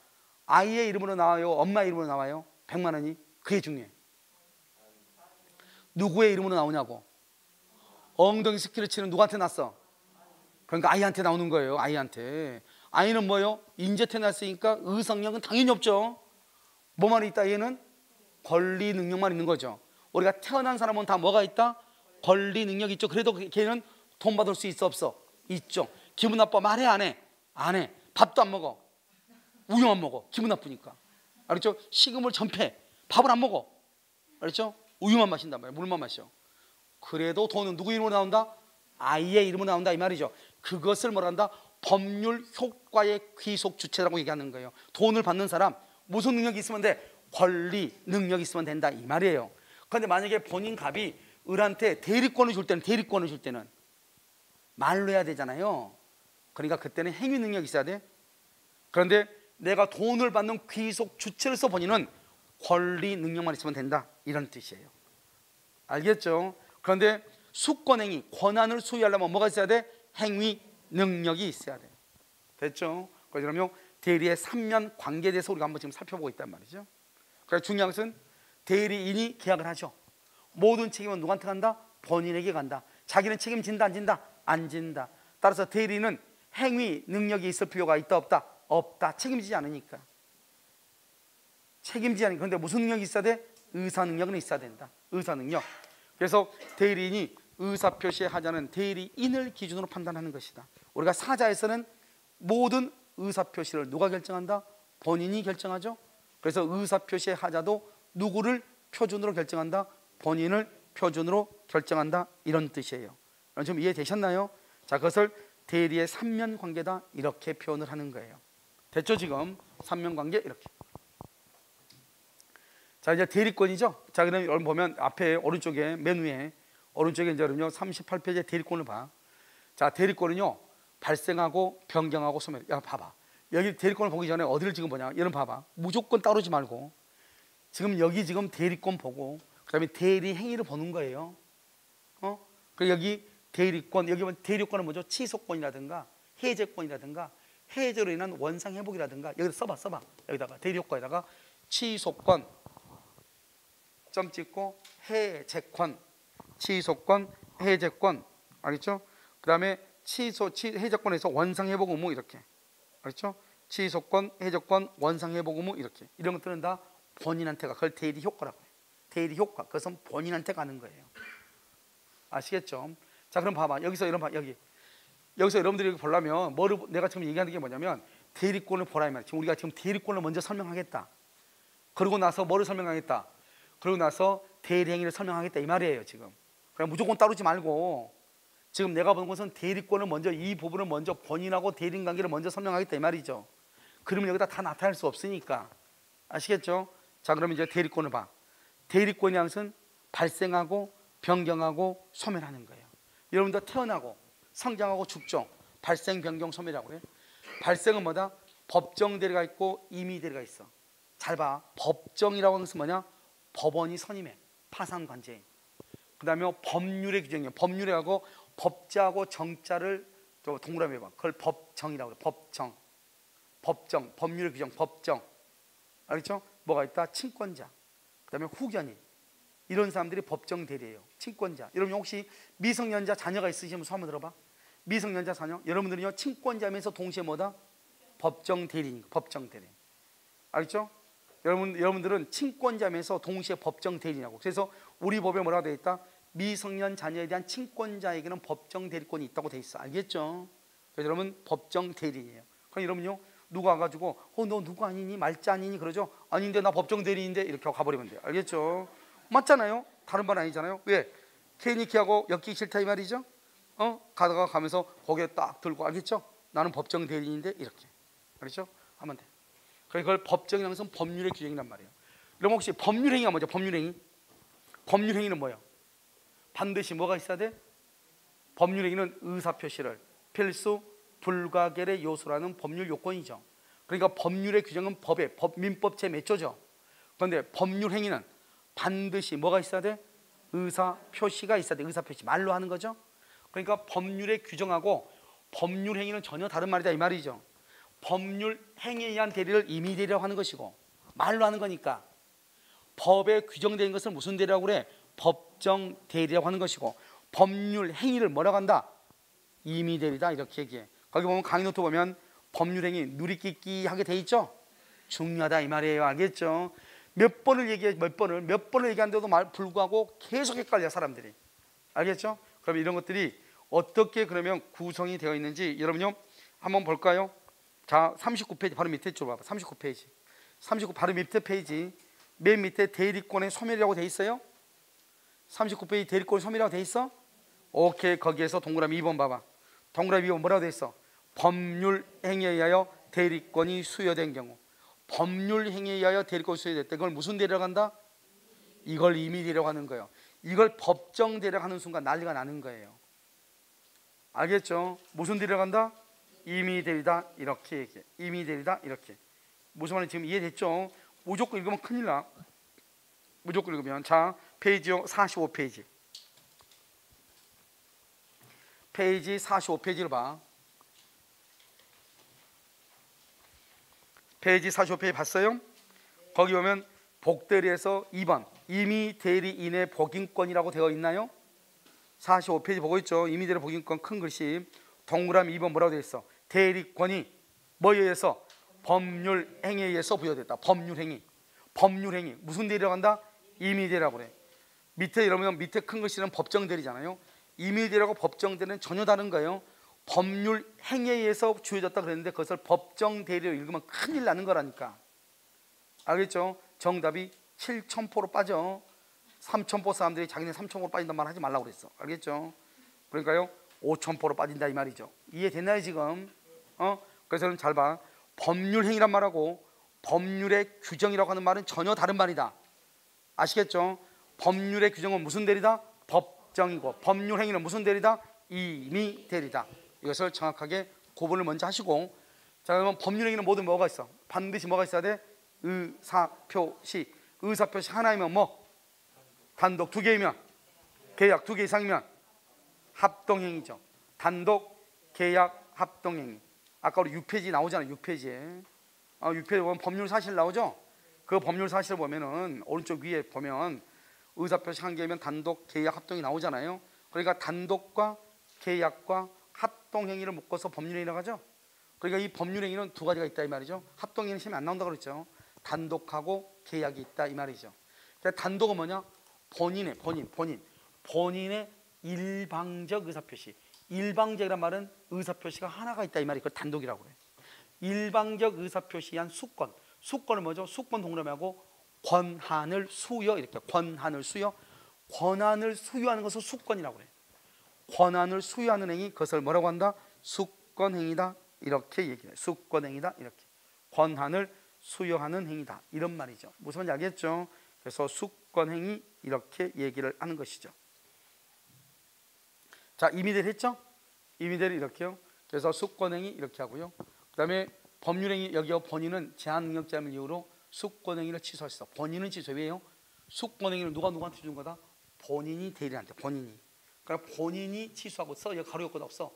아이의 이름으로 나와요? 엄마의 이름으로 나와요? 100만 원이? 그게 중요해. 누구의 이름으로 나오냐고. 엉덩이 스크래치는 누구한테 났어? 그러니까 아이한테 나오는 거예요. 아이한테. 아이는 뭐예요? 인제 태어났으니까 의사능력은 당연히 없죠. 뭐만 있다? 얘는 권리 능력만 있는 거죠. 우리가 태어난 사람은 다 뭐가 있다? 권리 능력이 있죠. 그래도 걔는 돈 받을 수 있어 없어? 있죠. 기분 나빠 말해 안 해? 안 해. 밥도 안 먹어. 우유 안 먹어. 기분 나쁘니까. 알겠죠? 식음을 전폐. 밥을 안 먹어. 알겠죠? 우유만 마신단 말이에요. 물만 마셔. 그래도 돈은 누구 이름으로 나온다? 아이의 이름으로 나온다 이 말이죠. 그것을 뭐라 한다? 법률 효과의 귀속 주체라고 얘기하는 거예요. 돈을 받는 사람 무슨 능력이 있으면 돼? 권리, 능력이 있으면 된다 이 말이에요. 그런데 만약에 본인 갑이 을한테 대리권을 줄 때는 말로 해야 되잖아요. 그러니까 그때는 행위 능력이 있어야 돼. 그런데 내가 돈을 받는 귀속 주체로서 본인은 권리, 능력만 있으면 된다 이런 뜻이에요. 알겠죠? 그런데 수권행위, 권한을 수유하려면 뭐가 있어야 돼? 행위, 능력이 있어야 돼. 됐죠? 그러면 대리의 3면 관계에 대해서 우리가 한번 지금 살펴보고 있단 말이죠. 그래서 중요한 것은 대리인이 계약을 하죠. 모든 책임은 누구한테 간다? 본인에게 간다. 자기는 책임진다 안 진다? 안 진다. 따라서 대리인은 행위, 능력이 있을 필요가 있다 없다? 없다. 책임지지 않으니까. 그런데 무슨 능력이 있어야 돼? 의사 능력은 있어야 된다. 의사 능력. 그래서 대리인이 의사표시의 하자는 대리인을 기준으로 판단하는 것이다. 우리가 사자에서는 모든 의사표시를 누가 결정한다? 본인이 결정하죠. 그래서 의사표시의 하자도 누구를 표준으로 결정한다? 본인을 표준으로 결정한다 이런 뜻이에요. 좀 이해되셨나요? 자, 그것을 대리의 3면 관계다 이렇게 표현을 하는 거예요. 됐죠? 지금 3면 관계 이렇게. 자, 이제 대리권이죠. 자, 그럼 여러분 보면 앞에 오른쪽에 맨 위에 오른쪽에 이제 여러분요 38페이지에 대리권을 봐. 자, 대리권은요 발생하고 변경하고 소멸. 야, 봐봐. 여기 대리권을 보기 전에 어디를 지금 보냐? 여러분 봐봐. 무조건 따르지 말고 지금 여기 지금 대리권 보고 그다음에 대리 행위를 보는 거예요. 그리고 여기 대리권, 여기 보면 대리권은 뭐죠? 취소권이라든가 해제권이라든가 해제로 인한 원상 회복이라든가 여기다 써봐. 여기다가 대리 효과에다가 취소권 점 찍고 해제권, 취소권, 해제권, 알겠죠? 그다음에 해제권에서 원상 회복 의무 이렇게, 알겠죠? 취소권, 해제권, 원상 회복 의무 이렇게 이런 것들은 다 본인한테 가. 그걸 대리 효과라고 해요. 대리 효과, 그것은 본인한테 가는 거예요. 아시겠죠? 자, 그럼 봐봐. 여기서 여러분들이 보려면 내가 지금 얘기하는 게 뭐냐면 대리권을 보라 이 말이야. 지금 우리가 지금 대리권을 먼저 설명하겠다. 그러고 나서 뭐를 설명하겠다. 그러고 나서 대리 행위를 설명하겠다 이 말이에요. 지금 그냥 무조건 따르지 말고 지금 내가 보는 것은 대리권을 먼저, 이 부분을 먼저 본인하고 대리인 관계를 먼저 설명하겠다 이 말이죠. 그러면 여기다 다 나타날 수 없으니까. 아시겠죠? 자, 그러면 이제 대리권을 봐. 대리권이 항상 발생하고 변경하고 소멸하는 거예요. 여러분들 태어나고 성장하고 죽죠. 발생, 변경, 소멸이라고 해요. 발생은 뭐다? 법정 대리가 있고 임의 대리가 있어. 잘 봐. 법정이라고 하는 것은 뭐냐? 법원이 선임해. 파산 관제인. 그 다음에 법률의 규정이에요. 법률하고 법자하고 정자를 동그라미 해봐. 그걸 법정이라고 그래. 법정, 법률의 규정, 법정. 알겠죠? 뭐가 있다? 친권자. 그 다음에 후견인. 이런 사람들이 법정 대리예요. 친권자. 여러분 혹시 미성년자 자녀가 있으시면 손 한번 들어봐. 미성년자 자녀. 여러분들은요 친권자면서 동시에 뭐다? 법정 대리인. 법정 대리. 알겠죠? 여러분들은 친권자면서 동시에 법정 대리라고. 그래서 우리 법에 뭐라고 되어 있다? 미성년 자녀에 대한 친권자에게는 법정 대리권이 있다고 되어 있어. 알겠죠? 그래서 여러분 법정 대리인이에요. 그럼 여러분요 누가 와가지고 너 누구 아니니? 말자 아니니? 그러죠? 아닌데 나 법정 대리인데 이렇게 가버리면 돼요. 알겠죠? 맞잖아요. 다른 말 아니잖아요. 왜? 괜히 키하고 엮기 싫다 이 말이죠. 가면서 고개 딱 들고, 알겠죠? 나는 법정 대리인인데 이렇게, 알겠죠? 하면 돼. 그걸 법정이라는 것은 법률의 규정이란 말이에요. 그럼 혹시 법률행위가 뭐죠? 법률행위는 뭐예요? 반드시 뭐가 있어야 돼? 법률행위는 의사표시를 필수 불가결의 요소라는 법률 요건이죠. 그러니까 법률의 규정은 민법 제 몇 조죠. 그런데 법률행위는 반드시 뭐가 있어야 돼? 의사표시가 있어야 돼. 의사표시, 말로 하는 거죠. 그러니까 법률의 규정하고 법률행위는 전혀 다른 말이다 이 말이죠. 법률행위에 의한 대리를 임의대리라고 하는 것이고, 말로 하는 거니까 법에 규정된 것을 무슨 대리라고 그래? 법정대리라고 하는 것이고, 법률행위를 뭐라고 한다? 임의대리다 이렇게 얘기해. 거기 보면 강의 노트 보면 법률행위 누리끼끼 하게 돼 있죠. 중요하다 이 말이에요. 알겠죠? 몇 번을 얘기하는데도 불구하고 계속 헷갈려 사람들이. 알겠죠? 그럼 이런 것들이 어떻게 그러면 구성이 되어 있는지 여러분요 한번 볼까요? 자, 39페이지 바로 밑에 쪽 봐봐. 39페이지. 39 바로 밑에 페이지 맨 밑에 대리권의 소멸이라고 돼 있어요. 39페이지 대리권의 소멸이라고 돼 있어. 오케이. 거기에서 동그라미 2번 봐봐. 동그라미 2번 뭐라고 돼 있어? 법률 행위에 의하여 대리권이 수여된 경우. 법률 행위에 의하여 대리권이 수여됐다. 이걸 무슨 대리라고 한다? 이걸 임의대리라고 하는 거예요. 이걸 법정 대리라고 하는 순간 난리가 나는 거예요. 알겠죠? 무슨 대리라고 한다? 임의대리다 이렇게 얘기해. 임의대리다 이렇게. 무슨 말인지 지금 이해됐죠? 무조건 읽으면 큰일 나. 무조건 읽으면. 자, 페이지요. 45페이지. 페이지 45페이지를 봐. 페이지 45페이지 봤어요? 거기 보면 복대리에서 2번 임의대리인의 복인권이라고 되어 있나요? 45페이지 보고 있죠? 임의대리 복인권 큰 글씨. 동그라미 2번 뭐라고 되어 있어? 대리권이 뭐에 의해서? 법률 행위에 의해서 부여됐다. 법률 행위. 법률 행위. 무슨 대리라고 한다? 임의대리라고 그래. 밑에 이러면 밑에 큰 글씨는 법정 대리잖아요. 임의대리하고 법정 대리는 전혀 다른 거예요. 법률 행위에 의해서 주어졌다 그랬는데 그것을 법정 대리로 읽으면 큰일 나는 거라니까. 알겠죠? 정답이 7,000포로 빠져. 3,000포 사람들이 자기네 3,000포로 빠진단 말 하지 말라고 그랬어. 알겠죠? 그러니까요 5,000포로 빠진다 이 말이죠. 이해됐나요 지금? 그래서 잘 봐. 법률 행위란 말하고 법률의 규정이라고 하는 말은 전혀 다른 말이다. 아시겠죠? 법률의 규정은 무슨 대리다? 법정이고 법률 행위는 무슨 대리다? 임의대리다. 이것을 정확하게 구분을 먼저 하시고, 자 그러면 법률 행위는 모두 뭐가 있어? 반드시 뭐가 있어야 돼? 의사표시. 의사표시 하나이면 뭐? 단독. 두 개이면? 계약. 두 개 이상이면? 합동행위죠. 단독, 계약, 합동행위. 아까 우리 6페이지 나오잖아요. 6페이지에 6페이지 보면 법률 사실 나오죠. 그 법률 사실을 보면은 오른쪽 위에 보면 의사표시 한 개면 단독, 계약, 합동이 나오잖아요. 그러니까 단독과 계약과 합동행위를 묶어서 법률행위라고 하죠. 그러니까 이 법률행위는 두 가지가 있다 이 말이죠. 합동행위는 시험에 안 나온다고 그랬죠. 단독하고 계약이 있다 이 말이죠. 그러니까 단독은 뭐냐? 본인의 일방적 의사표시. 일방적이란 말은 의사표시가 하나가 있다 이 말이 그걸 단독이라고 그래. 일방적 의사표시한 수권. 수권은 뭐죠? 수권 동그라미하고 권한을 수여 이렇게. 권한을 수여. 권한을 수여하는 것을 수권이라고 그래. 권한을 수여하는 행위, 그것을 뭐라고 한다? 수권행위다 이렇게 얘기해. 수권행위다 이렇게. 권한을 수여하는 행위다 이런 말이죠. 무슨 말인지 알겠죠? 그래서 수권행위 이렇게 얘기를 하는 것이죠. 자, 임의대리 했죠? 임의대리 이렇게요. 그래서 수권행위 이렇게 하고요. 그 다음에 법률행위, 여기요 본인은 제한능력자임을 이유로 수권행위를 취소할 수 있어. 본인은 취소. 왜요? 수권행위를 누구한테 주는 거다? 본인이 대리한테. 본인이. 그러니까 본인이 취소하고 써. 여기 가로 요건 없어.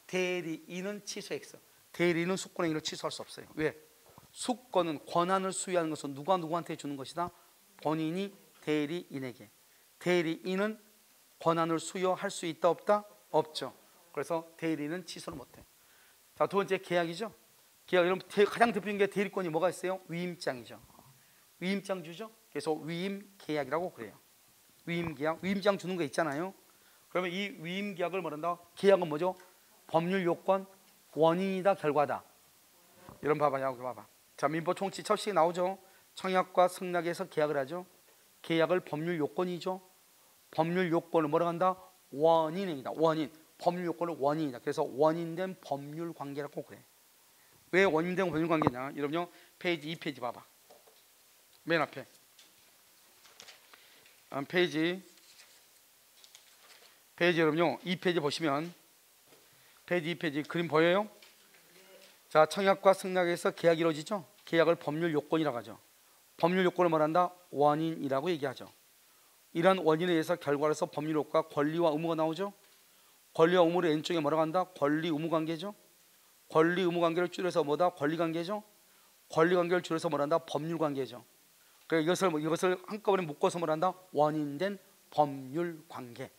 대리인은 취소했어. 대리인은 수권행위를 취소할 수 없어요. 왜? 수권은 권한을 수여하는 것은 누구한테 주는 것이다? 본인이 대리인에게. 대리인은 권한을 수여할 수 있다 없다? 없죠. 그래서 대리인은 취소를 못해. 자, 두 번째 계약이죠. 계약. 여러분 가장 대표적인 게 대리권이 뭐가 있어요? 위임장이죠. 위임장 주죠. 그래서 위임 계약이라고 그래요. 위임 계약. 위임장 주는 거 있잖아요. 그러면 이 위임 계약을 뭐란다? 계약은 뭐죠? 법률 요건, 원인이다, 결과다. 이런 봐봐요. 여기 봐봐. 자, 민법 총칙 첫 시에 나오죠. 청약과 승낙에서 계약을 하죠. 계약을 법률 요건이죠. 법률 요건을 뭐라고 한다? 원인행위다. 원인. 법률 요건은 원인이다. 그래서 원인된 법률 관계라고 그래. 왜 원인된 법률 관계냐? 여러분요, 페이지 2페이지 봐봐. 맨 앞에 페이지 여러분요 2페이지 보시면 페이지 2페이지 그림 보여요? 자, 청약과 승낙에서 계약이 이루어지죠. 계약을 법률 요건이라고 하죠. 법률 요건을 말한다? 원인이라고 얘기하죠. 이러한 원인에 의해서 결과로서 법률 효과, 권리와 의무가 나오죠. 권리와 의무를 왼쪽에 뭐라고 한다? 권리 의무 관계죠. 권리 의무 관계를 줄여서 뭐다? 권리 관계죠. 권리 관계를 줄여서 뭐란다? 법률 관계죠. 그러니까 이것을 한꺼번에 묶어서 뭐란다? 원인된 법률 관계.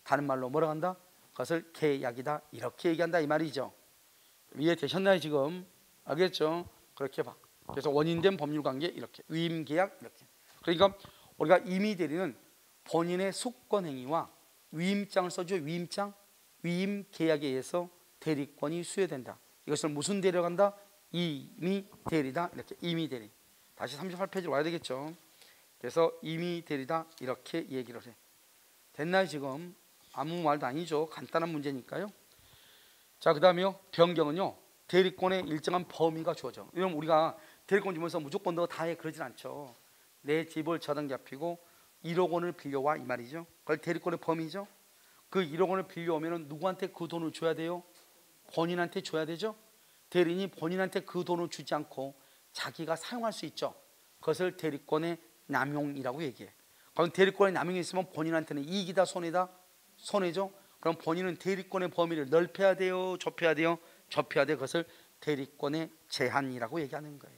다른 말로 뭐라고 한다? 그것을 계약이다 이렇게 얘기한다 이 말이죠. 이해되셨나요 지금? 알겠죠? 그렇게 봐. 그래서 원인된 법률 관계 이렇게. 위임 계약 이렇게. 그러니까 우리가 임의대리는 본인의 수권 행위와 위임장을 써줘. 위임장. 위임 계약에 의해서 대리권이 수여된다. 이것을 무슨 대리라고 한다? 임의대리다 이렇게. 임의대리. 다시 38페이지로 와야 되겠죠. 그래서 임의 대리다 이렇게 얘기를 해. 됐나요 지금? 아무 말도 아니죠. 간단한 문제니까요. 자, 그 다음에요. 변경은요. 대리권의 일정한 범위가 주어져. 왜냐면 우리가 대리권 주면서 무조건 너 다 해 그러진 않죠. 내 집을 저당 잡히고 1억 원을 빌려와 이 말이죠. 그걸 대리권의 범위죠. 그 1억 원을 빌려오면 누구한테 그 돈을 줘야 돼요? 본인한테 줘야 되죠. 대리인이 본인한테 그 돈을 주지 않고 자기가 사용할 수 있죠. 그것을 대리권의 남용이라고 얘기해. 그럼 대리권의 남용이 있으면 본인한테는 이익이다 손해다? 손해죠. 그럼 본인은 대리권의 범위를 넓혀야 돼요? 좁혀야 돼요? 좁혀야 돼. 그것을 대리권의 제한이라고 얘기하는 거예요.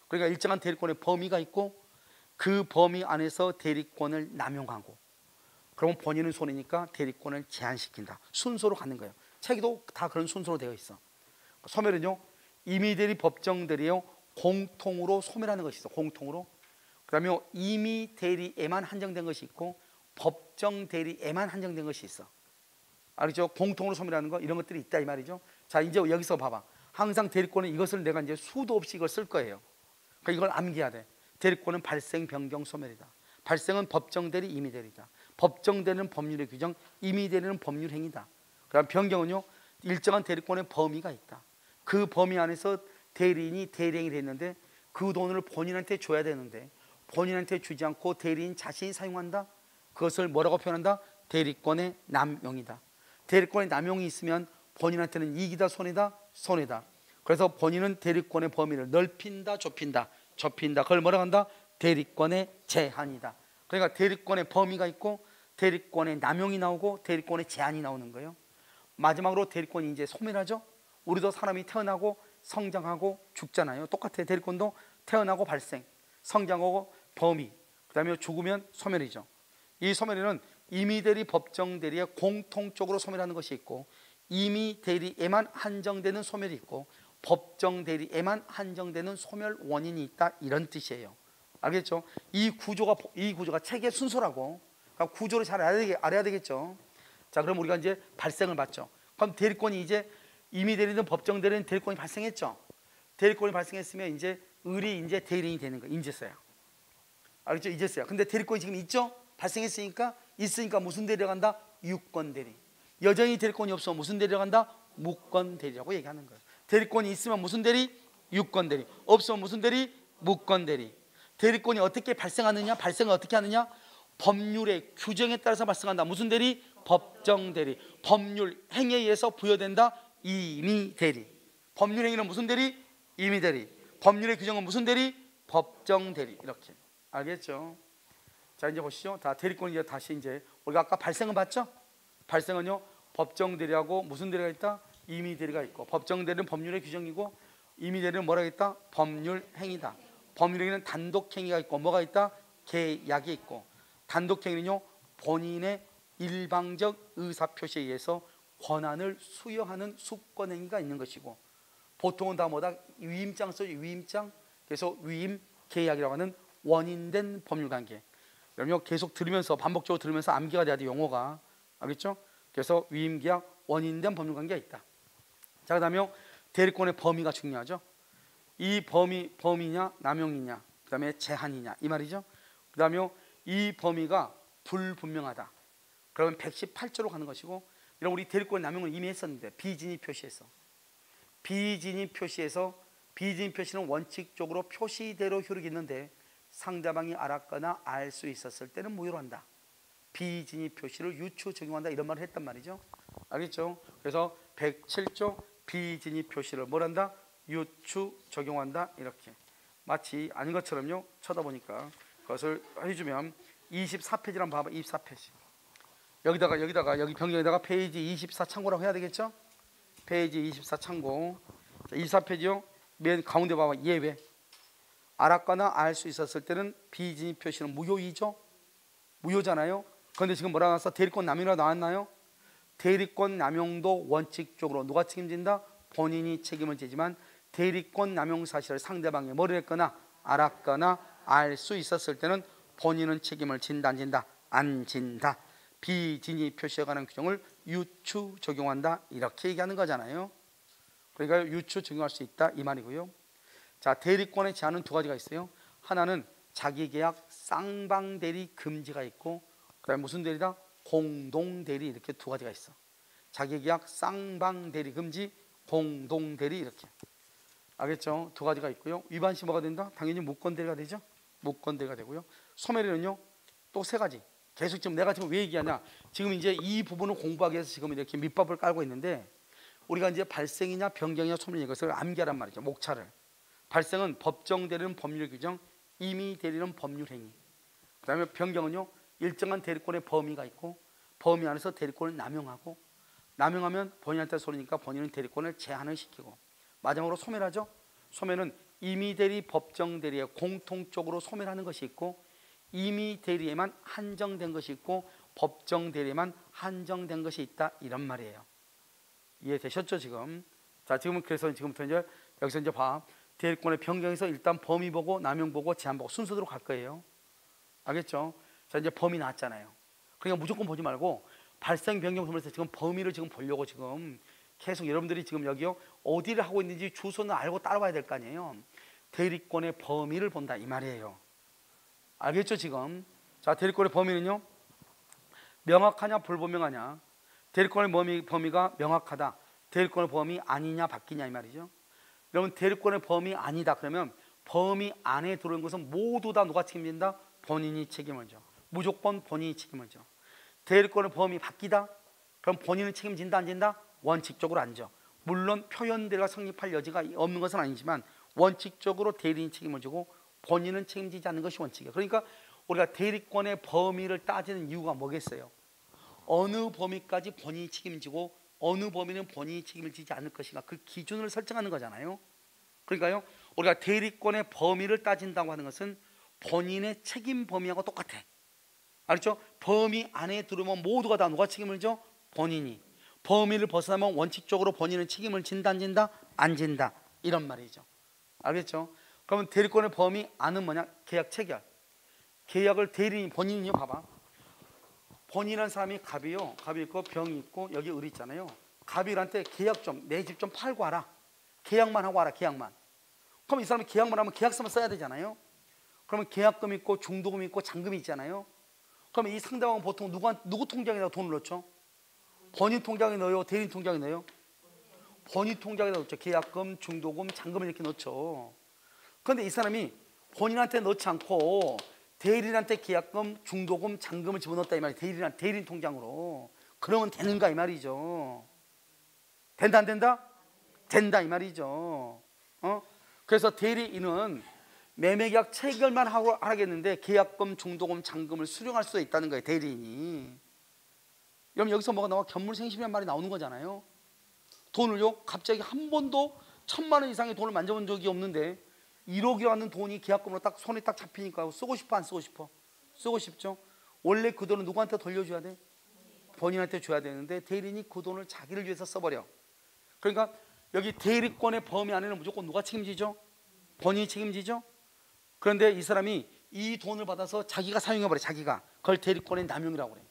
그러니까 일정한 대리권의 범위가 있고 그 범위 안에서 대리권을 남용하고 그러면 본인은 손해니까 대리권을 제한시킨다. 순서로 가는 거예요. 책에도 다 그런 순서로 되어 있어. 소멸은요. 임의대리 법정대리요 공통으로 소멸하는 것이 있어. 공통으로. 그 다음에 임의대리에만 한정된 것이 있고 법정대리에만 한정된 것이 있어. 알겠죠? 공통으로 소멸하는 거 이런 것들이 있다 이 말이죠. 자, 이제 여기서 봐봐. 항상 대리권은 이것을 내가 이제 수도 없이 이걸 쓸 거예요. 그러니까 이걸 암기해야 돼. 대리권은 발생, 변경, 소멸이다. 발생은 법정대리, 임의대리다. 법정대리는 법률의 규정, 임의대리는 법률 행위다. 그다음 변경은요. 일정한 대리권의 범위가 있다. 그 범위 안에서 대리인이 대리행위를 했는데 그 돈을 본인한테 줘야 되는데 본인한테 주지 않고 대리인 자신이 사용한다. 그것을 뭐라고 표현한다? 대리권의 남용이다. 대리권의 남용이 있으면 본인한테는 이익이다 손해다? 손해다. 그래서 본인은 대리권의 범위를 넓힌다 좁힌다? 좁힌다. 그걸 뭐라고 한다? 대리권의 제한이다. 그러니까 대리권의 범위가 있고 대리권의 남용이 나오고 대리권의 제한이 나오는 거예요. 마지막으로 대리권이 이제 소멸하죠. 우리도 사람이 태어나고 성장하고 죽잖아요. 똑같아요. 대리권도 태어나고 발생, 성장하고 범위, 그 다음에 죽으면 소멸이죠. 이 소멸에는 임의대리, 법정대리에 공통적으로 소멸하는 것이 있고 임의대리에만 한정되는 소멸이 있고 법정대리에만 한정되는 소멸 원인이 있다 이런 뜻이에요. 알겠죠? 이 구조가 책의 순서라고. 그러니까 구조를 잘 알아야 되겠죠. 자, 그럼 우리가 이제 발생을 받죠. 그럼 대리권이 이제 임의대리든 법정대리든 대리권이 발생했죠. 대리권이 발생했으면 이제 을이 이제 대리인이 되는 거예요. 인제서야. 알겠죠? 이제서야. 근데 대리권이 지금 있죠? 발생했으니까 있으니까 무슨 대리가 간다? 유권대리. 여전히 대리권이 없으면 무슨 대리가 간다? 무권대리라고 얘기하는 거예요. 대리권이 있으면 무슨 대리? 유권대리. 없으면 무슨 대리? 무권대리. 대리권이 어떻게 발생하느냐? 발생을 어떻게 하느냐? 법률의 규정에 따라서 발생한다. 무슨 대리? 법정대리. 법률 행위에 의해서 부여된다. 임의대리. 법률 행위는 무슨 대리? 임의대리. 법률의 규정은 무슨 대리? 법정대리. 이렇게. 알겠죠? 자, 이제 보시죠. 다 대리권 이제 다시 이제 우리가 아까 발생은 봤죠? 발생은요. 법정대리하고 무슨 대리가 있다? 임의대리가 있고 법정대리는 법률의 규정이고 임의대리는 뭐라고 있다? 법률 행위다. 법률 행위는 단독 행위가 있고 뭐가 있다? 계약이 있고 단독 행위는요. 본인의 일방적 의사 표시에 의해서 권한을 수여하는 수권 행위가 있는 것이고 보통은 다 뭐다? 위임장 써요. 위임장. 그래서 위임 계약이라고 하는 원인된 법률 관계. 여러분 계속 들으면서 반복적으로 들으면서 암기가 돼야 돼 용어가. 알겠죠? 그래서 위임 계약 원인된 법률 관계가 있다. 자, 그다음에 대리권의 범위가 중요하죠. 이 범위냐 남용이냐 그다음에 제한이냐 이 말이죠. 그다음에 이 범위가 불분명하다. 그러면 118조로 가는 것이고 이런 우리 대리권 남용을 이미 했었는데 비진입 표시에서 비진입 표시는 원칙적으로 표시대로 효력이 있는데 상대방이 알았거나 알 수 있었을 때는 무효로 한다. 비진입 표시를 유추 적용한다 이런 말을 했단 말이죠. 알겠죠? 그래서 107조 비진입 표시를 뭘 한다? 유추 적용한다 이렇게. 마치 아닌 것처럼요. 쳐다보니까 그것을 해주면 24페이지를 한번 봐봐. 24페이지. 여기 변경에다가 페이지 24 참고라고 해야 되겠죠? 페이지 24 참고. 24페이지요. 맨 가운데 봐봐. 예외. 알았거나 알 수 있었을 때는 비진입 표시는 무효이죠. 무효잖아요. 그런데 지금 뭐라고 나왔어? 대리권 남용이라고 나왔나요? 대리권 남용도 원칙적으로 누가 책임진다? 본인이 책임을 지지만 대리권 남용 사실을 상대방이 뭐를 했거나 알았거나 알 수 있었을 때는 본인은 책임을 진다 안 진다? 안 진다. 비진입 표시에 관한 규정을 유추 적용한다 이렇게 얘기하는 거잖아요. 그러니까 유추 적용할 수 있다 이 말이고요. 자, 대리권의 제한은 두 가지가 있어요. 하나는 자기계약 쌍방대리 금지가 있고, 그다음에 무슨 대리다? 공동대리. 이렇게 두 가지가 있어. 자기계약 쌍방대리 금지, 공동대리. 이렇게. 알겠죠? 두 가지가 있고요. 위반시 뭐가 된다? 당연히 무권대리가 되죠. 무권대리가 되고요. 소멸에는요 또 세 가지. 계속 지금 내가 지금 왜 얘기하냐, 지금 이제 이 부분을 공부하기 위해서 지금 이렇게 밑밥을 깔고 있는데, 우리가 이제 발생이냐 변경이냐 소멸이냐 이것을 암기하란 말이죠. 목차를. 발생은 법정 대리는 법률 규정, 임의 대리는 법률 행위. 그 다음에 변경은요 일정한 대리권의 범위가 있고, 범위 안에서 대리권을 남용하고, 남용하면 본인한테 소리니까 본인은 대리권을 제한을 시키고, 마지막으로 소멸하죠. 소멸은 임의 대리, 법정 대리에 공통적으로 소멸하는 것이 있고, 임의 대리에만 한정된 것이 있고, 법정 대리에만 한정된 것이 있다, 이런 말이에요. 이해되셨죠 지금? 자, 지금은 그래서 지금부터 이제 여기서 이제 봐. 대리권의 변경에서 일단 범위 보고, 남용 보고, 제한 보고 순서대로 갈 거예요. 알겠죠? 자, 이제 범위 나왔잖아요. 그러니까 무조건 보지 말고 발생 변경 소멸에서 지금 범위를 지금 보려고 지금 계속 여러분들이 지금 여기요 어디를 하고 있는지 주소는 알고 따라와야 될 거 아니에요. 대리권의 범위를 본다 이 말이에요. 알겠죠 지금? 자, 대리권의 범위는요 명확하냐 불분명하냐. 대리권의 범위가 명확하다. 대리권의 범위 아니냐 바뀌냐 이 말이죠. 여러분 대리권의 범위 아니다 그러면 범위 안에 들어온 것은 모두 다 누가 책임진다? 본인이 책임을 져. 무조건 본인이 책임을 져. 대리권의 범위 바뀌다? 그럼 본인은 책임진다 안 진다? 원칙적으로 안 져. 물론 표현대리가 성립할 여지가 없는 것은 아니지만 원칙적으로 대리인이 책임을 지고 본인은 책임지지 않는 것이 원칙이에요. 그러니까 우리가 대리권의 범위를 따지는 이유가 뭐겠어요? 어느 범위까지 본인이 책임지고 어느 범위는 본인이 책임을 지지 않을 것인가, 그 기준을 설정하는 거잖아요. 그러니까요 우리가 대리권의 범위를 따진다고 하는 것은 본인의 책임 범위하고 똑같아. 알았죠? 범위 안에 들어오면 모두가 다 누가 책임을 져? 본인이. 범위를 벗어나면 원칙적으로 본인은 책임을 진다 안 진다? 안 진다, 이런 말이죠. 알겠죠? 그러면 대리권의 범위 안은 뭐냐? 계약 체결. 계약을 대리인 본인이요 봐봐. 본인이라는 사람이 갑이요, 갑이 있고 병이 있고 여기 을 있잖아요. 갑이한테 계약 좀, 내 집 좀 팔고 와라. 계약만 하고 와라. 계약만. 그럼 이 사람이 계약만 하면 계약서만 써야 되잖아요. 그러면 계약금 있고 중도금 있고 잔금이 있잖아요. 그러면 이 상대방은 보통 누구 통장에다 돈을 넣죠? 본인 통장에 넣어요? 대리인 통장에 넣어요? 본인 통장에 넣죠. 계약금, 중도금, 잔금을 이렇게 넣죠. 그런데 이 사람이 본인한테 넣지 않고 대리인한테 계약금, 중도금, 잔금을 집어넣었다 이 말이에요. 대리인 통장으로. 그러면 되는가 이 말이죠. 된다 안 된다? 된다 이 말이죠. 그래서 대리인은 매매계약 체결만 하겠는데 계약금, 중도금, 잔금을 수령할 수 있다는 거예요. 대리인이. 여러분 여기서 뭐가 나와? 견물생심이라는 말이 나오는 거잖아요. 돈을요 갑자기 한 번도 1,000만 원 이상의 돈을 만져본 적이 없는데 1억이라는 돈이 계약금으로 딱 손에 딱 잡히니까 쓰고 싶어 안 쓰고 싶어? 쓰고 싶죠. 원래 그 돈은 누구한테 돌려줘야 돼? 본인한테 줘야 되는데 대리인이 그 돈을 자기를 위해서 써버려. 그러니까 여기 대리권의 범위 안에는 무조건 누가 책임지죠? 본인이 책임지죠. 그런데 이 사람이 이 돈을 받아서 자기가 사용해버려. 자기가. 그걸 대리권의 남용이라고 그래.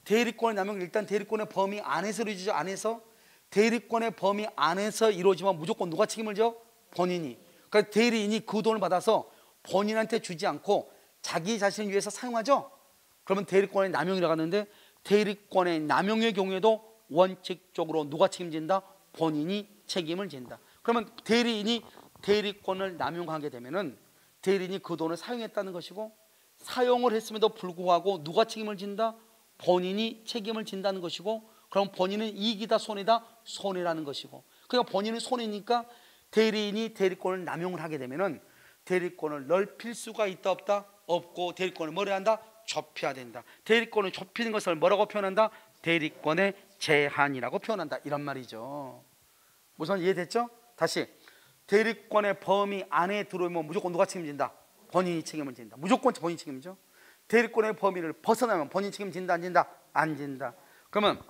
대리권의 남용은 일단 대리권의 범위 안에서 이루어지죠. 안에서. 대리권의 범위 안에서 이루어지면 무조건 누가 책임을 져? 본인이. 그러니까 대리인이 그 돈을 받아서 본인한테 주지 않고 자기 자신을 위해서 사용하죠. 그러면 대리권의 남용이라고 하는데, 대리권의 남용의 경우에도 원칙적으로 누가 책임진다? 본인이 책임을 진다. 그러면 대리인이 대리권을 남용하게 되면은 대리인이 그 돈을 사용했다는 것이고, 사용을 했음에도 불구하고 누가 책임을 진다? 본인이 책임을 진다는 것이고, 그럼 본인은 이익이다 손해다? 손해라는 것이고, 그러니까 본인은 손해니까 대리인이 대리권을 남용을 하게 되면은 대리권을 넓힐 수가 있다 없다? 없고, 대리권을 뭐라 한다? 좁혀야 된다. 대리권을 좁히는 것을 뭐라고 표현한다? 대리권의 제한이라고 표현한다, 이런 말이죠. 우선 이해됐죠? 다시. 대리권의 범위 안에 들어오면 무조건 누가 책임진다? 본인이 책임을 진다. 무조건 본인이 책임져. 대리권의 범위를 벗어나면 본인 책임진다 안 진다? 안 진다. 그러면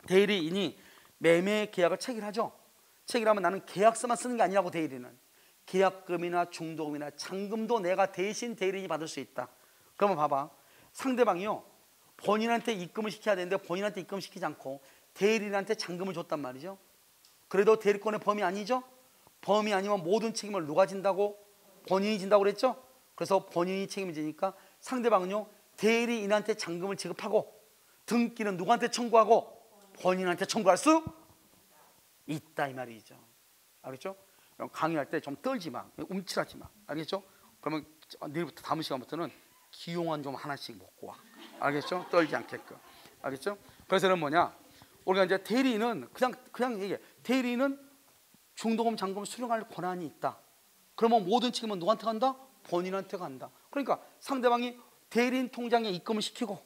대리인이 매매 계약을 체결하죠. 체결하면 나는 계약서만 쓰는 게 아니라고. 대리인은 계약금이나 중도금이나 잔금도 내가 대신 대리인이 받을 수 있다. 그러면 봐봐. 상대방이요 본인한테 입금을 시켜야 되는데 본인한테 입금 시키지 않고 대리인한테 잔금을 줬단 말이죠. 그래도 대리권의 범위 아니죠? 범위 아니면 모든 책임을 누가 진다고? 본인이 진다고 그랬죠? 그래서 본인이 책임지니까 상대방은요 대리인한테 잔금을 지급하고 등기는 누구한테 청구하고 본인한테 청구할 수 있다 이 말이죠. 알겠죠? 강의할 때 좀 떨지 마, 움찔하지 마. 알겠죠? 그러면 내일부터 다음 시간부터는 기용안 좀 하나씩 먹고 와. 알겠죠? 떨지 않게끔. 알겠죠? 그래서는 뭐냐? 우리가 이제 대리인은 그냥 얘기해. 대리인은 중도금 잔금을 수령할 권한이 있다. 그러면 모든 책임은 누구한테 간다? 본인한테 간다. 그러니까 상대방이 대리인 통장에 입금을 시키고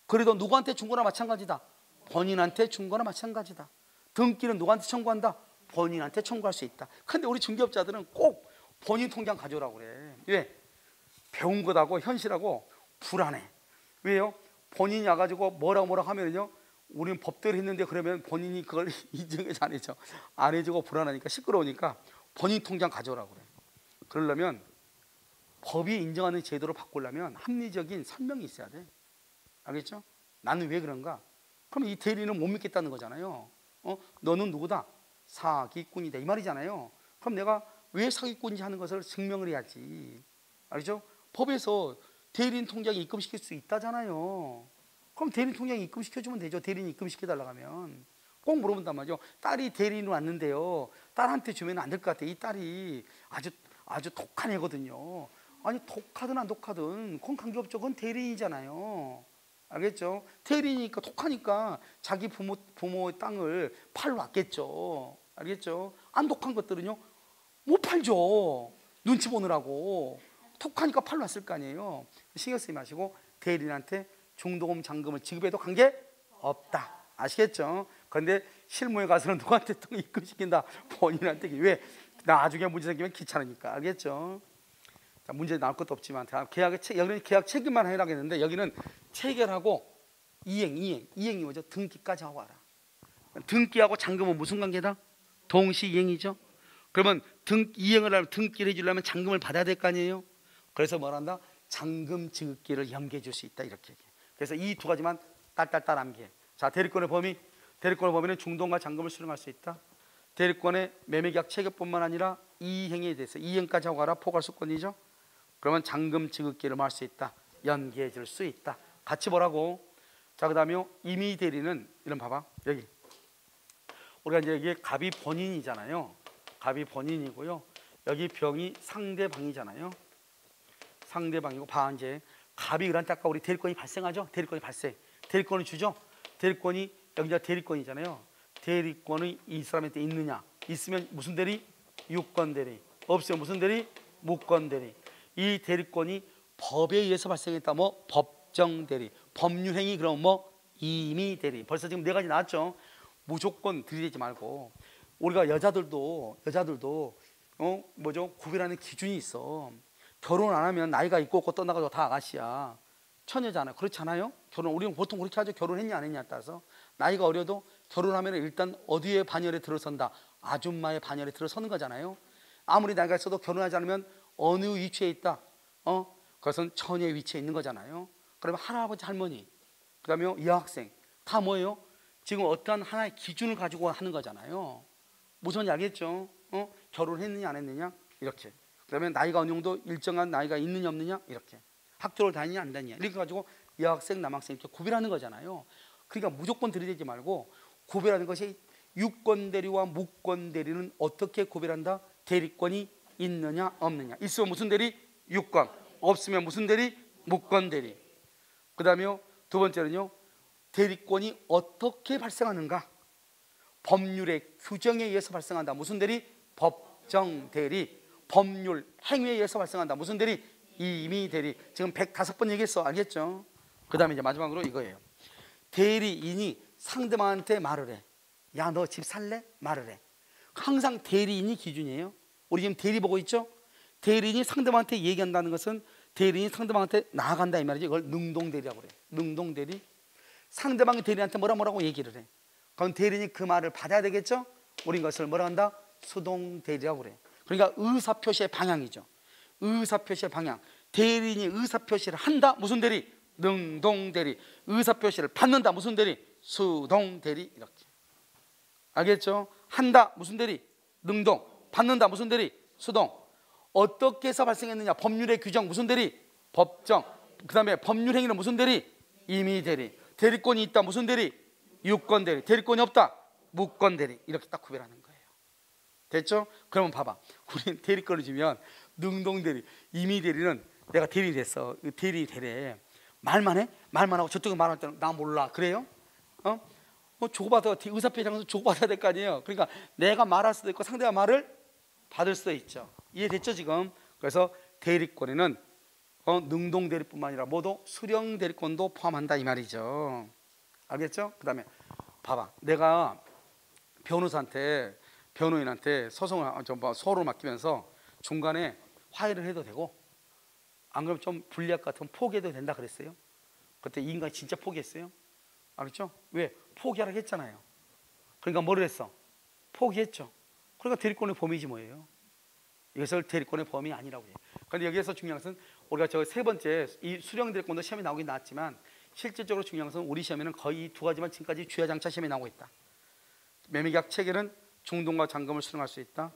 그래도 누구한테 준 거나 마찬가지다. 본인한테 준 거나 마찬가지다. 등기는 누구한테 청구한다? 본인한테 청구할 수 있다. 근데 우리 중개업자들은 꼭 본인 통장 가져오라고 그래. 왜? 배운 것하고 현실하고 불안해. 왜요? 본인이 와가지고 뭐라고 하면요 우리는 법대로 했는데 그러면 본인이 그걸 인정해서 안 해줘. 안 해주고 불안하니까 시끄러우니까 본인 통장 가져오라고 그래. 그러려면 법이 인정하는 제도로 바꾸려면 합리적인 설명이 있어야 돼. 알겠죠? 나는 왜 그런가? 그럼 이 대리는 못 믿겠다는 거잖아요. 너는 누구다? 사기꾼이다 이 말이잖아요. 그럼 내가 왜 사기꾼인지 하는 것을 증명을 해야지. 알죠? 법에서 대리인 통장에 입금시킬 수 있다잖아요. 그럼 대리인 통장에 입금시켜주면 되죠. 대리인 입금시켜달라고 하면. 꼭 물어본단 말이죠. 딸이 대리인으로 왔는데요 딸한테 주면 안 될 것 같아. 이 딸이 아주 독한 애거든요. 아니 독하든 안 독하든 그건 관계없죠. 그건 대리인이잖아요. 알겠죠? 대리니까 독하니까 자기 부모의 땅을 팔러 왔겠죠. 알겠죠? 안 독한 것들은요 못 팔죠. 눈치 보느라고. 독하니까 팔러 왔을 거 아니에요. 신경 쓰지 마시고 대리인한테 중도금 잔금을 지급해도 관계없다. 아시겠죠? 그런데 실무에 가서는 누구한테 또 입금시킨다? 본인한테. 왜? 나중에 문제 생기면 귀찮으니까. 알겠죠? 자, 문제 나올 것도 없지만 여기는 계약 체결만 해라겠는데 여기는 체결하고 이행이 뭐죠? 등기까지 하고 와라. 등기하고 잔금은 무슨 관계다? 동시 이행이죠. 그러면 이행을 하려면 등기를 해주려면 잔금을 받아야 될 거 아니에요. 그래서 뭘 한다? 잔금 지급기를 연계해 줄 수 있다 이렇게 얘기해. 그래서 이 두 가지만 딸딸딸 암기해. 자, 대리권의 범위는 중도금과 잔금을 수령할 수 있다. 대리권의 매매계약 체결뿐만 아니라 이행에 대해서 이행까지 하고 가라. 포괄수권이죠. 그러면 잔금 지급기를 할 수 있다. 연계해 줄 수 있다. 같이 보라고. 자, 그다음에 임의 대리는 이런 봐봐. 여기 우리가 이제 여기 갑이 본인이잖아요. 갑이 본인이고요. 여기 병이 상대방이잖아요. 상대방이고 봐 이제 갑이 그런데 아까 우리 대리권이 발생하죠. 대리권이 발생. 대리권을 주죠. 대리권이 여기가 대리권이잖아요. 대리권이 이 사람한테 있느냐? 있으면 무슨 대리? 유권 대리. 없으면 무슨 대리? 무권 대리. 이 대리권이 법에 의해서 발생했다. 뭐 법정 대리. 법률행위 그럼 뭐 임의 대리. 벌써 지금 네 가지 나왔죠. 무조건 들이대지 말고 우리가 여자들도 뭐죠? 구별하는 기준이 있어. 결혼 안 하면 나이가 있고 없고 떠나가지고 다 아가씨야. 처녀잖아요. 그렇지 않아요? 우리는 보통 그렇게 하죠. 결혼했냐 안 했냐에 따라서. 나이가 어려도 결혼하면 일단 어디에 반열에 들어선다? 아줌마의 반열에 들어서는 거잖아요. 아무리 나이가 있어도 결혼하지 않으면 어느 위치에 있다? 그것은 처녀의 위치에 있는 거잖아요. 그러면 할아버지 할머니 그 다음에 여학생 다 뭐예요? 지금 어떠한 하나의 기준을 가지고 하는 거잖아요. 무슨 알겠죠? 결혼했느냐 안 했느냐 이렇게. 그다음에 나이가 어느 정도 일정한 나이가 있느냐 없느냐 이렇게. 학교를 다니냐 안 다니냐 이렇게 가지고 여학생 남학생 이렇게 구별하는 거잖아요. 그러니까 무조건 들이대지 말고 구별하는 것이 유권 대리와 무권 대리는 어떻게 구별한다? 대리권이 있느냐 없느냐. 있으면 무슨 대리? 유권. 없으면 무슨 대리? 무권 대리. 그 다음에 두 번째는요 대리권이 어떻게 발생하는가? 법률의 규정에 의해서 발생한다. 무슨 대리? 법정 대리. 법률 행위에 의해서 발생한다. 무슨 대리? 임의 대리. 지금 105번 얘기했어. 알겠죠? 그 다음에 이제 마지막으로 이거예요. 대리인이 상대방한테 말을 해. 야, 너 집 살래? 말을 해. 항상 대리인이 기준이에요. 우리 지금 대리 보고 있죠? 대리인이 상대방한테 얘기한다는 것은 대리인이 상대방한테 나아간다 이 말이지. 이걸 능동대리라고 그래. 능동대리. 상대방이 대리인한테 뭐라고 얘기를 해. 그럼 대리인이 그 말을 받아야 되겠죠? 우린 것을 뭐라 한다? 수동대리라고 그래. 그러니까 의사표시의 방향이죠. 의사표시의 방향. 대리인이 의사표시를 한다. 무슨 대리? 능동대리. 의사표시를 받는다. 무슨 대리? 수동대리. 이렇게. 알겠죠? 한다. 무슨 대리? 능동. 받는다. 무슨 대리? 수동. 어떻게 해서 발생했느냐? 법률의 규정 무슨 대리? 법정. 그 다음에 법률 행위는 무슨 대리? 임의 대리. 대리권이 있다 무슨 대리? 유권 대리. 대리권이 없다 무권 대리. 이렇게 딱 구별하는 거예요. 됐죠? 그러면 봐봐, 우리 대리권을 주면 능동 대리, 임의 대리는 내가 대리 됐어. 대리 대래 말만 해? 말만 하고 저쪽에 말할 때는 나 몰라. 그래요? 뭐 주고받아, 의사표시장에서 주고받아야 될 거 아니에요. 그러니까 내가 말할 수도 있고 상대가 말을 받을 수도 있죠. 이해됐죠 지금? 그래서 대리권에는 능동 대리뿐만 아니라 모두 수령 대리권도 포함한다 이 말이죠. 알겠죠? 그 다음에 봐봐, 내가 변호인한테 소송을 맡기면서 중간에 화해를 해도 되고, 안 그러면 좀 불리할 것 같으면 포기해도 된다 그랬어요. 그때 이 인간이 진짜 포기했어요. 알겠죠? 왜? 포기하라고 했잖아요. 그러니까 뭐를 했어? 포기했죠. 그러니까 대리권의 범위지 뭐예요. 이것을 대리권의 범위 아니라고 해요. 그런데 여기에서 중요한 것은 우리가 저 세 번째 이 수령 대리권도 시험에 나오긴 나왔지만, 실질적으로 중요한 것은 우리 시험에는 거의 두 가지만 지금까지 주야장차 시험에 나오고 있다. 매매계약 체결은 중동과 잔금을 수령할 수 있다.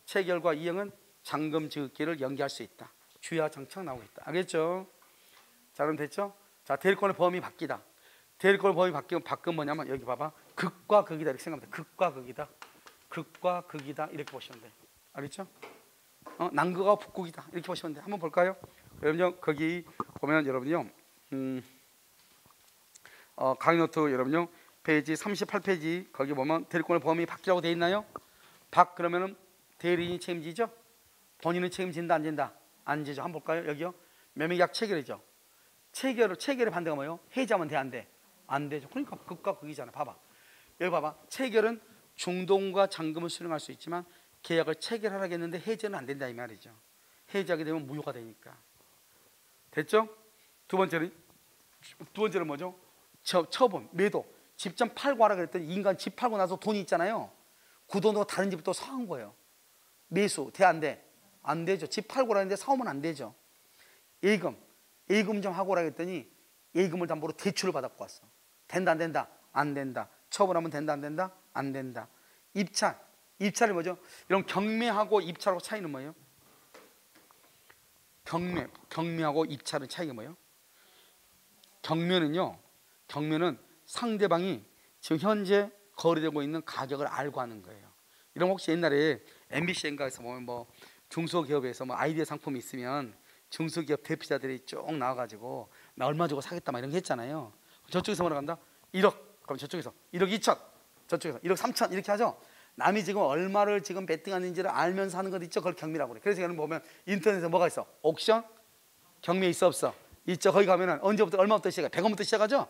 체결과 이행은 잔금 지급기를 연기할 수 있다. 주야장차 나오고 있다. 알겠죠? 자, 그럼 됐죠? 자, 대리권의 범위 바뀌다. 대리권의 범위 바뀌면 뭐냐면 여기 봐봐, 극과 극이다 이렇게 생각합니다. 극과 극이다, 극과 극이다 이렇게 보시면 돼요. 알겠죠? 남극과 북극이다 이렇게 보시면 돼요. 한번 볼까요? 여러분요, 거기 보면 여러분요, 강의 노트 여러분요 페이지 38페이지 거기 보면 대리권의 범위 바뀌라고 돼 있나요? 그러면은 대리인이 책임지죠? 본인은 책임진다 안 진다? 안 지죠. 한번 볼까요? 여기요, 매매계약 체결이죠. 체결의 반대가 뭐예요? 해지하면 돼 안 돼? 안 되죠. 그러니까 극과 극이잖아. 봐봐, 여기 봐봐, 체결은 중동과 잔금을 수령할 수 있지만 계약을 체결하라고 했는데 해지는 안 된다 이 말이죠. 해지하게 되면 무효가 되니까. 됐죠? 두 번째는 뭐죠? 처분, 매도. 집 좀 팔고 하라 그랬더니 인간 집 팔고 나서 돈이 있잖아요. 그 돈으로 다른 집을 또 사온 거예요. 매수 돼 안 돼? 안 되죠. 집 팔고 하라는데 사오면 안 되죠. 예금 좀 하고 오라 했더니 예금을 담보로 대출을 받았고 왔어. 된다 안 된다? 안 된다. 처분하면 된다 안 된다? 안 된다. 입찰이 뭐죠? 이런 경매하고 입찰하고 차이는 뭐예요? 경매하고 입찰의 차이가 뭐예요? 경매는 상대방이 지금 현재 거래되고 있는 가격을 알고 하는 거예요. 이런 혹시 옛날에 MBC인가에서 보면 뭐 중소기업에서 뭐 아이디어 상품이 있으면 중소기업 대표자들이 쭉 나와가지고 나 얼마 주고 사겠다 막 이런 거 했잖아요. 저쪽에서 뭐라 한다? 1억. 그럼 저쪽에서 1억 2천, 저쪽에서 1억 3천 이렇게 하죠. 남이 지금 얼마를 지금 베팅하는지를 알면서 하는 것 있죠. 그걸 경매라고 그래. 그래서 여러분 보면 인터넷에 뭐가 있어? 옥션? 경매 있어 없어? 있죠. 거기 가면은 언제부터 얼마부터 시작해? 100원부터 시작하죠.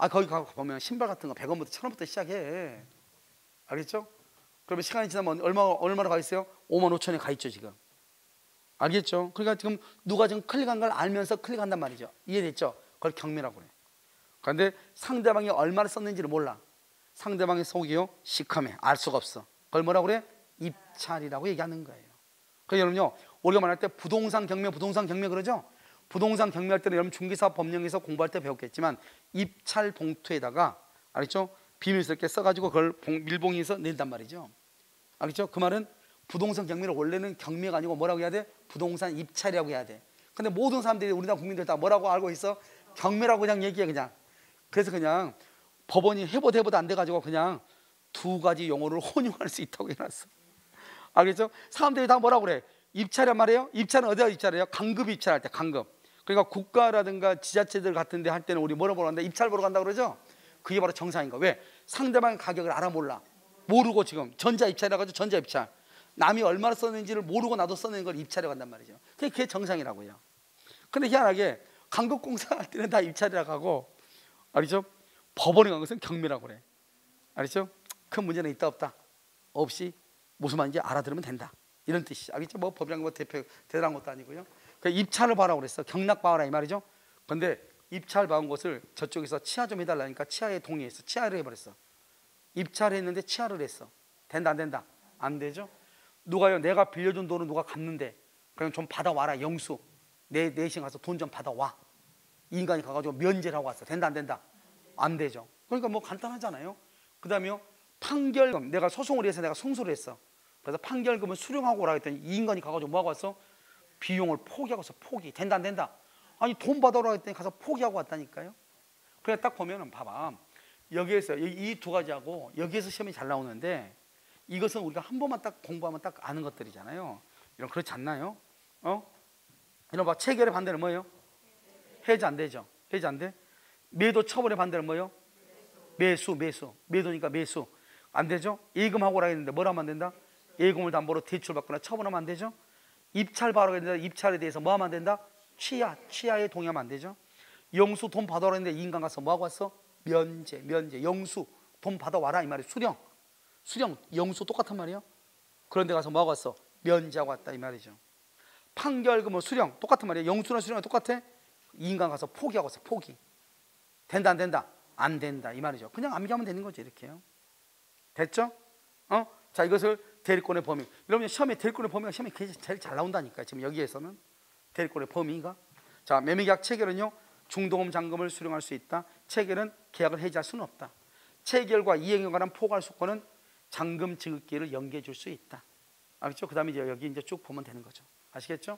거기 가서 보면 신발 같은 거 100원부터 1000원부터 시작해. 알겠죠? 그러면 시간이 지나면 얼마로 가 있어요? 5만 5천에 가 있죠 지금. 알겠죠? 그러니까 지금 누가 지금 클릭한 걸 알면서 클릭한단 말이죠. 이해됐죠? 그걸 경매라고 그래. 그런데 상대방이 얼마를 썼는지를 몰라. 상대방의 속이요 시커매, 알 수가 없어. 그걸 뭐라고 그래? 입찰이라고 얘기하는 거예요. 그래서 여러분요, 우리가 말할 때 부동산 경매 그러죠? 부동산 경매할 때는 여러분 중개사 법령에서 공부할 때 배웠겠지만 입찰 봉투에다가, 알겠죠? 비밀스럽게 써가지고 그걸 밀봉해서 낸단 말이죠. 알겠죠? 그 말은 부동산 경매를 원래는 경매가 아니고 뭐라고 해야 돼? 부동산 입찰이라고 해야 돼. 근데 모든 사람들이, 우리나라 국민들 다 뭐라고 알고 있어? 경매라고 그냥 얘기해 그냥. 그래서 그냥 법원이 해보다 안 돼가지고 그냥 두 가지 용어를 혼용할 수 있다고 해놨어. 알겠죠? 사람들이 다 뭐라고 그래? 입찰이란 말이에요? 입찰은 어디가 입찰이에요? 강급 입찰할 때, 강급. 그러니까 국가라든가 지자체들 같은 데 할 때는 우리 뭐라 보러 간다? 입찰 보러 간다 그러죠? 그게 바로 정상인 거야. 왜? 상대방의 가격을 알아 몰라. 모르고 지금 전자입찰이라고 하죠. 전자입찰. 남이 얼마나 썼는지를 모르고 나도 써낸 걸 입찰이라고 한단 말이죠. 그게 정상이라고요. 근데 희한하게 강급공사 할 때는 다 입찰이라고 하고, 알겠죠? 법원에 간 것은 경매라고 그래. 알겠죠? 큰 문제는 있다 없다? 없이 무슨 말인지 알아들으면 된다, 이런 뜻이죠. 알겠죠? 뭐 법이란 거 대단한 것도 아니고요. 그러니까 입찰을 봐라고 그랬어. 경락 봐라 이 말이죠. 근데 입찰 봐온 것을 저쪽에서 치하 좀 해달라니까 치하에 동의했어. 치하를 해버렸어. 입찰을 했는데 치하를 했어. 된다 안 된다? 안 되죠. 누가요? 내가 빌려준 돈은 누가 갚는데 그냥 좀 받아와라. 영수 내 대신 가서 돈 좀 받아와. 이 인간이 가가지고 면제를 하고 왔어. 된다 안 된다? 안 되죠. 그러니까 뭐 간단하잖아요. 그 다음에요, 판결금. 내가 소송을 해서 내가 승소를 했어. 그래서 판결금을 수령하고 오라 했더니 이 인간이 가가지고 뭐하고 왔어? 비용을 포기하고서 포기. 된다 안 된다? 아니 돈 받아오라 했더니 가서 포기하고 왔다니까요. 그래 딱 보면은 봐봐. 여기에서 이 두 가지하고 여기에서 시험이 잘 나오는데 이것은 우리가 한 번만 딱 공부하면 딱 아는 것들이잖아요. 이런 그렇지 않나요? 이런 봐. 체결의 반대는 뭐예요? 해지 안 되죠. 해지 안 돼. 매도 처분의 반대는 뭐예요? 매수. 매도니까 매수. 안 되죠. 예금하고라 했는데 뭘 하면 안 된다? 예금을 담보로 대출받거나 처분하면 안 되죠. 입찰받으라 했는데 입찰에 대해서 뭐 하면 안 된다? 취하에 동의하면 안 되죠. 영수 돈 받아오라 했는데 이 인간 가서 뭐 하고 왔어? 면제. 영수 돈 받아와라 이 말이에요. 수령 영수 똑같단 말이에요. 그런데 가서 뭐 하고 왔어? 면제하고 왔다 이 말이죠. 판결금은 수령 똑같은 말이에요. 영수나 수령은 똑같아. 이 인간 가서 포기하고 왔어. 포기. 된다 안 된다? 안 된다 이 말이죠. 그냥 암기하면 되는 거죠. 이렇게요. 됐죠? 자, 이것을 대리권의 범위. 여러분 시험에 대리권의 범위가 시험에 제일 잘 나온다니까요. 지금 여기에서는 대리권의 범위가. 자, 매매계약 체결은요, 중도금 잔금을 수령할 수 있다. 체결은 계약을 해지할 수는 없다. 체결과 이행에 관한 포괄 수권은 잔금 지급기를 연기해 줄 수 있다. 알겠죠? 그 다음에 이제 여기 이제 쭉 보면 되는 거죠. 아시겠죠?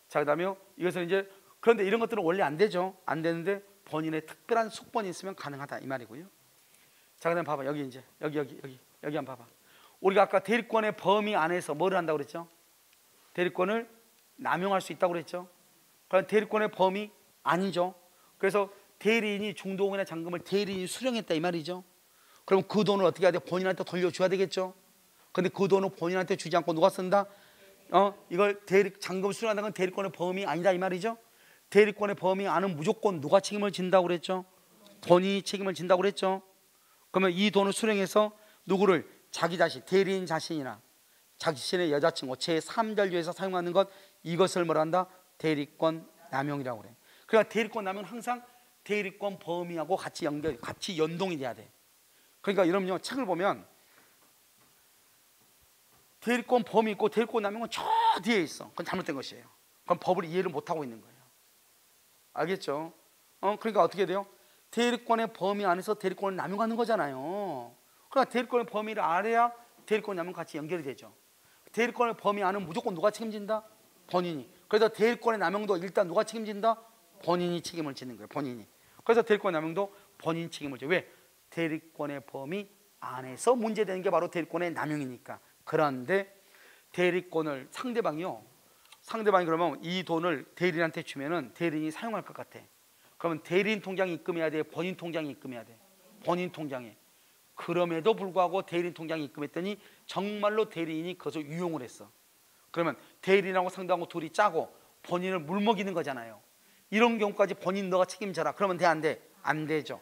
자, 그 다음에 이것은 이제 그런데 이런 것들은 원래 안 되죠. 안 되는데 본인의 특별한 숙번이 있으면 가능하다 이 말이고요. 자, 그다음 봐봐. 여기 이제 여기 한번 봐봐. 우리가 아까 대리권의 범위 안에서 뭐를 한다고 그랬죠? 대리권을 남용할 수 있다고 그랬죠. 그럼 대리권의 범위 아니죠. 그래서 대리인이 중도금이나 잔금을 대리인이 수령했다 이 말이죠. 그럼 그 돈을 어떻게 해야 돼? 본인한테 돌려줘야 되겠죠. 근데 그 돈을 본인한테 주지 않고 누가 쓴다? 이걸 잔금 수령한다는 건 대리권의 범위 아니다 이 말이죠. 대리권의 범위 안은 무조건 누가 책임을 진다고 그랬죠? 본인이 책임을 진다고 그랬죠. 그러면 이 돈을 수령해서 누구를? 자기 자신, 대리인 자신이나 자신의 여자친구, 제3자료에서 사용하는 것, 이것을 뭐라 한다? 대리권 남용이라고 그래. 그러니까 대리권 남용은 항상 대리권 범위하고 같이 연동이 돼야 돼. 그러니까 여러분요, 책을 보면 대리권 범위 있고 대리권 남용은 저 뒤에 있어. 그건 잘못된 것이에요. 그럼 법을 이해를 못하고 있는 거예요. 알겠죠? 그러니까 어떻게 돼요? 대리권의 범위 안에서 대리권을 남용하는 거잖아요. 그러니까 대리권의 범위를 알아야 대리권 남용 같이 연결이 되죠. 대리권의 범위 안은 무조건 누가 책임진다? 본인이. 그래서 대리권의 남용도 일단 누가 책임진다? 본인이 책임을 지는 거예요. 본인이. 그래서 대리권 남용도 본인 책임을 져. 왜? 대리권의 범위 안에서 문제되는 게 바로 대리권의 남용이니까. 그런데 대리권을 상대방이 그러면 이 돈을 대리인한테 주면은 대리인이 사용할 것 같아. 그러면 대리인 통장에 입금해야 돼? 본인 통장에 입금해야 돼? 본인 통장에. 그럼에도 불구하고 대리인 통장에 입금했더니 정말로 대리인이 그것을 유용을 했어. 그러면 대리인하고 상대방하고 둘이 짜고 본인을 물먹이는 거잖아요. 이런 경우까지 본인 너가 책임져라. 그러면 돼 안 돼? 안 되죠.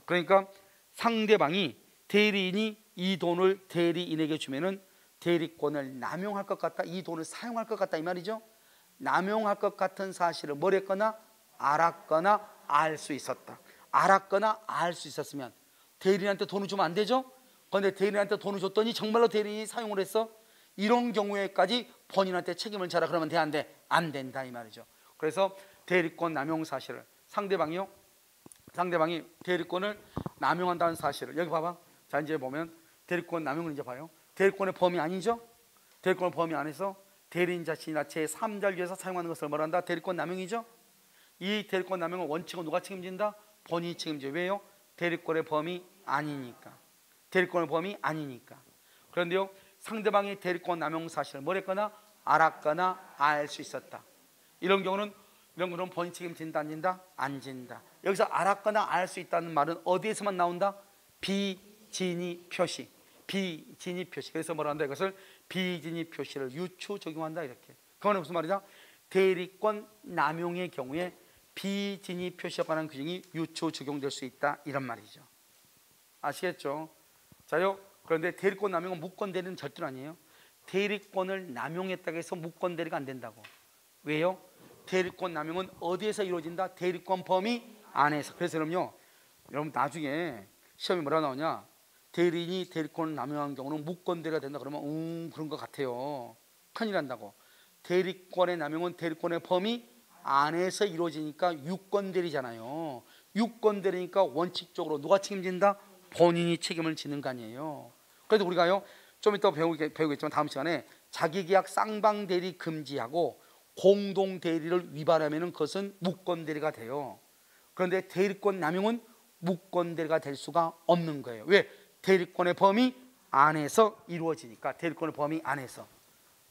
그러니까 상대방이 대리인이 이 돈을 대리인에게 주면은 대리권을 남용할 것 같다. 이 돈을 사용할 것 같다 이 말이죠. 남용할 것 같은 사실을 뭘 했거나 알았거나 알 수 있었다. 알았거나 알 수 있었으면 대리인한테 돈을 주면 안 되죠. 그런데 대리인한테 돈을 줬더니 정말로 대리인이 사용을 했어. 이런 경우에까지 본인한테 책임을 져라. 그러면 돼 안 돼? 안 된다 이 말이죠. 그래서 대리권 남용 사실을 상대방이 대리권을 남용한다는 사실을 여기 봐봐. 자, 이제 보면 대리권 남용을 이제 봐요. 대리권의 범위 아니죠. 대리권의 범위 안에서 대리인 자신이나 제3자를 위해서 사용하는 것을 뭐라 한다? 대리권 남용이죠. 이 대리권 남용은 원칙은 누가 책임진다? 본인이 책임져. 왜요? 대리권의 범위 아니니까. 대리권의 범위 아니니까. 그런데요, 상대방이 대리권 남용 사실을 뭘 했거나 알았거나 알 수 있었다. 이런 경우는 본인 책임진다 안 진다? 안 진다. 여기서 알았거나 알 수 있다는 말은 어디에서만 나온다? 비진위 표시. 비진위 표시. 그래서 뭐라 한다? 이것을 비진위 표시를 유추 적용한다 이렇게. 그건 무슨 말이냐? 대리권 남용의 경우에 비진위 표시에 관한 규정이 유추 적용될 수 있다 이런 말이죠. 아시겠죠? 자요. 그런데 대리권 남용은 무권 대리는 절대로 아니에요. 대리권을 남용했다고 해서 무권 대리가 안 된다고. 왜요? 대리권 남용은 어디에서 이루어진다? 대리권 범위 안에서. 그래서 여러분 나중에 시험이 뭐라 나오냐? 대리인이 대리권을 남용한 경우는 무권 대리가 된다 그러면 그런 것 같아요. 큰일 난다고. 대리권의 남용은 대리권의 범위 안에서 이루어지니까 유권 대리잖아요. 유권 대리니까 원칙적으로 누가 책임진다? 본인이 책임을 지는 거 아니에요. 그래도 우리가요, 좀 이따 배우겠지만 다음 시간에 자기계약 쌍방대리 금지하고 공동대리를 위반하면 그것은 무권대리가 돼요. 그런데 대리권 남용은 무권대리가 될 수가 없는 거예요. 왜? 대리권의 범위 안에서 이루어지니까. 대리권의 범위 안에서.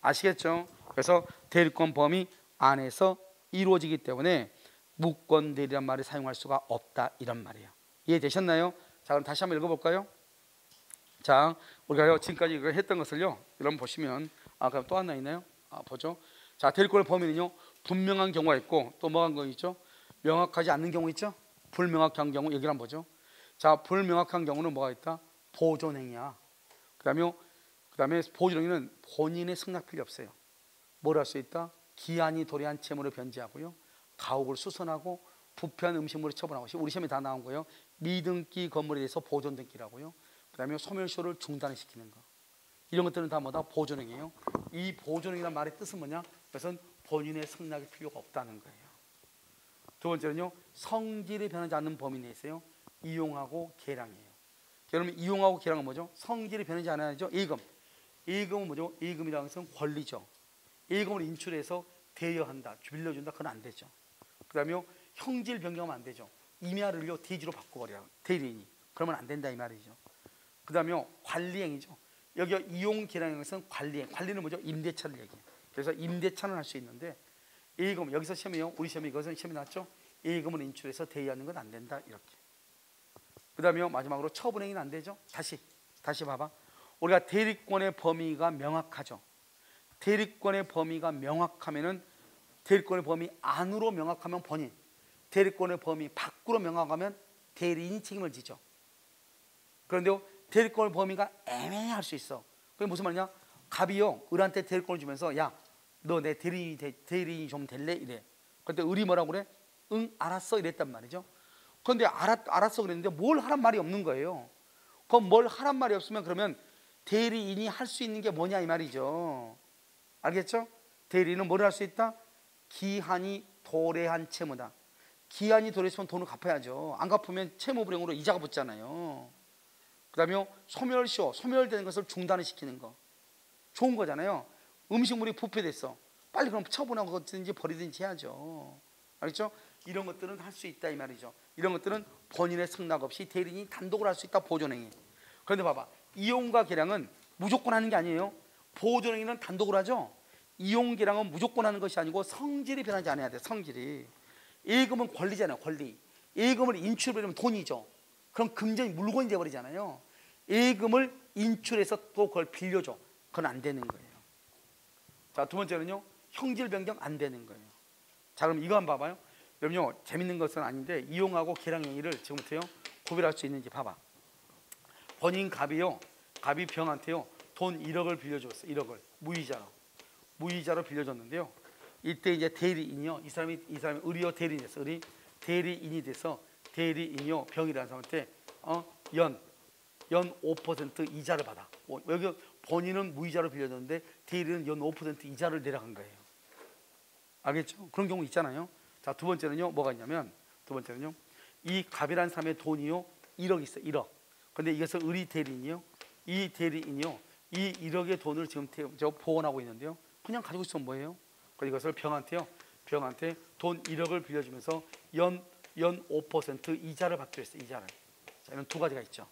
아시겠죠? 그래서 대리권 범위 안에서 이루어지기 때문에 무권대리란 말을 사용할 수가 없다 이런 말이에요. 이해되셨나요? 자, 그럼 다시 한번 읽어볼까요? 자, 우리가 지금까지 이거 했던 것을요, 여러분 보시면, 그럼 또 하나 있나요? 보죠. 자, 대리권의 범위는요, 분명한 경우가 있고, 또 뭐한 거 있죠? 명확하지 않는 경우 있죠? 불명확한 경우, 여기를 한번 보죠. 자, 불명확한 경우는 뭐가 있다? 보존행위야. 그 다음에 보존행위는 본인의 승낙 필요 없어요. 뭘 할 수 있다? 기한이 도래한 채무를 변제하고요, 가옥을 수선하고 부패한 음식물을 처분하고, 우리 시험에 다 나온 거예요. 미등기 건물에 대해서 보존 등기라고요. 그 다음에 소멸시효를 중단시키는 거, 이런 것들은 다 뭐다? 보존행위예요. 이 보존행위란 말의 뜻은 뭐냐? 그것은 본인의 승낙이 필요가 없다는 거예요. 두 번째는요, 성질이 변하지 않는 범위 내에서요, 이용하고 계량이에요. 여러분, 이용하고 계량은 뭐죠? 성질이 변하지 않아야죠. 예금. 예금은 뭐죠? 예금이라는 것은 권리죠. 예금을 인출해서 대여한다, 빌려준다, 그건 안 되죠. 그 다음에 형질 변경하면 안 되죠. 임야를요 대지로 바꿔버려, 대리인이. 그러면 안 된다 이 말이죠. 그 다음에 관리행위죠. 여기 이용 계량인 것은 관리행. 관리는 뭐죠? 임대차를 얘기해요. 그래서 임대차는 할 수 있는데, 예금, 여기서 시험이요, 우리 시험에 이것은 시험이 나왔죠. 예금을 인출해서 대여하는 건 안 된다 이렇게. 그 다음에 마지막으로 처분행위는 안 되죠. 다시 봐봐. 우리가 대리권의 범위가 명확하죠. 대리권의 범위가 명확하면은, 대리권의 범위 안으로 명확하면 본인, 대리권의 범위 밖으로 명확하면 대리인이 책임을 지죠. 그런데 대리권의 범위가 애매할 수 있어. 그게 무슨 말이냐? 갑이요 을한테 대리권을 주면서, 야, 너 내 대리인이 좀 될래? 이래. 그런데 을이 뭐라고 그래? 응, 알았어 이랬단 말이죠. 그런데 알았어 그랬는데 뭘 하란 말이 없는 거예요. 그럼 뭘 하란 말이 없으면 그러면 대리인이 할 수 있는 게 뭐냐 이 말이죠. 알겠죠? 대리인은 뭘 할 수 있다? 기한이 도래한 채무다. 기한이 도래했으면 돈을 갚아야죠. 안 갚으면 채무불이행으로 이자가 붙잖아요. 그 다음에 소멸시효, 소멸되는 것을 중단을 시키는 거, 좋은 거잖아요. 음식물이 부패됐어, 빨리 그럼 처분하고 어든지 버리든지 해야죠. 알겠죠? 이런 것들은 할 수 있다 이 말이죠. 이런 것들은 본인의 승낙 없이 대리인이 단독으로 할 수 있다, 보존행위. 그런데 봐봐, 이용과 계량은 무조건 하는 게 아니에요. 보존행위는 단독으로 하죠. 이용 계량은 무조건 하는 것이 아니고 성질이 변하지 않아야 돼. 성질이. 예금은 권리잖아요, 권리. 예금을 인출해버리면 돈이죠. 그럼 금전이 물건이 돼버리잖아요. 예금을 인출해서 또 그걸 빌려줘, 그건 안 되는 거예요. 자, 두 번째는요, 형질 변경 안 되는 거예요. 자, 그럼 이거 한번 봐봐요. 여러분요, 재밌는 것은 아닌데 이용하고 계량 행위를 지금부터요 구별할 수 있는지 봐봐. 본인 갑이 병한테요 돈 1억을 빌려줬어. 1억을 무이자로 빌려줬는데요. 이때 이제 대리인이요, 이 사람이 을이요 대리인이 됐어. 을이 대리인이 돼서 대리인이요 병이라는 사람한테 연 5% 이자를 받아. 여기 본인은 무이자로 빌려줬는데 대리인은 연 5% 이자를 내려간 거예요. 알겠죠? 그런 경우 있잖아요. 자, 두 번째는요, 뭐가 있냐면, 두 번째는요, 이 갑이라는 사람의 돈이요 1억 있어, 1억. 근데 이것을 을이 대리인이요, 이 대리인이요 이 1억의 돈을 지금 보관하고 있는데요, 그냥 가지고 있으면 뭐예요? 그래서 이것을 병한테 돈 1억을 빌려주면서 연 5% 이자를 받기로 했어요. 이자를. 자, 이런 두 가지가 있죠.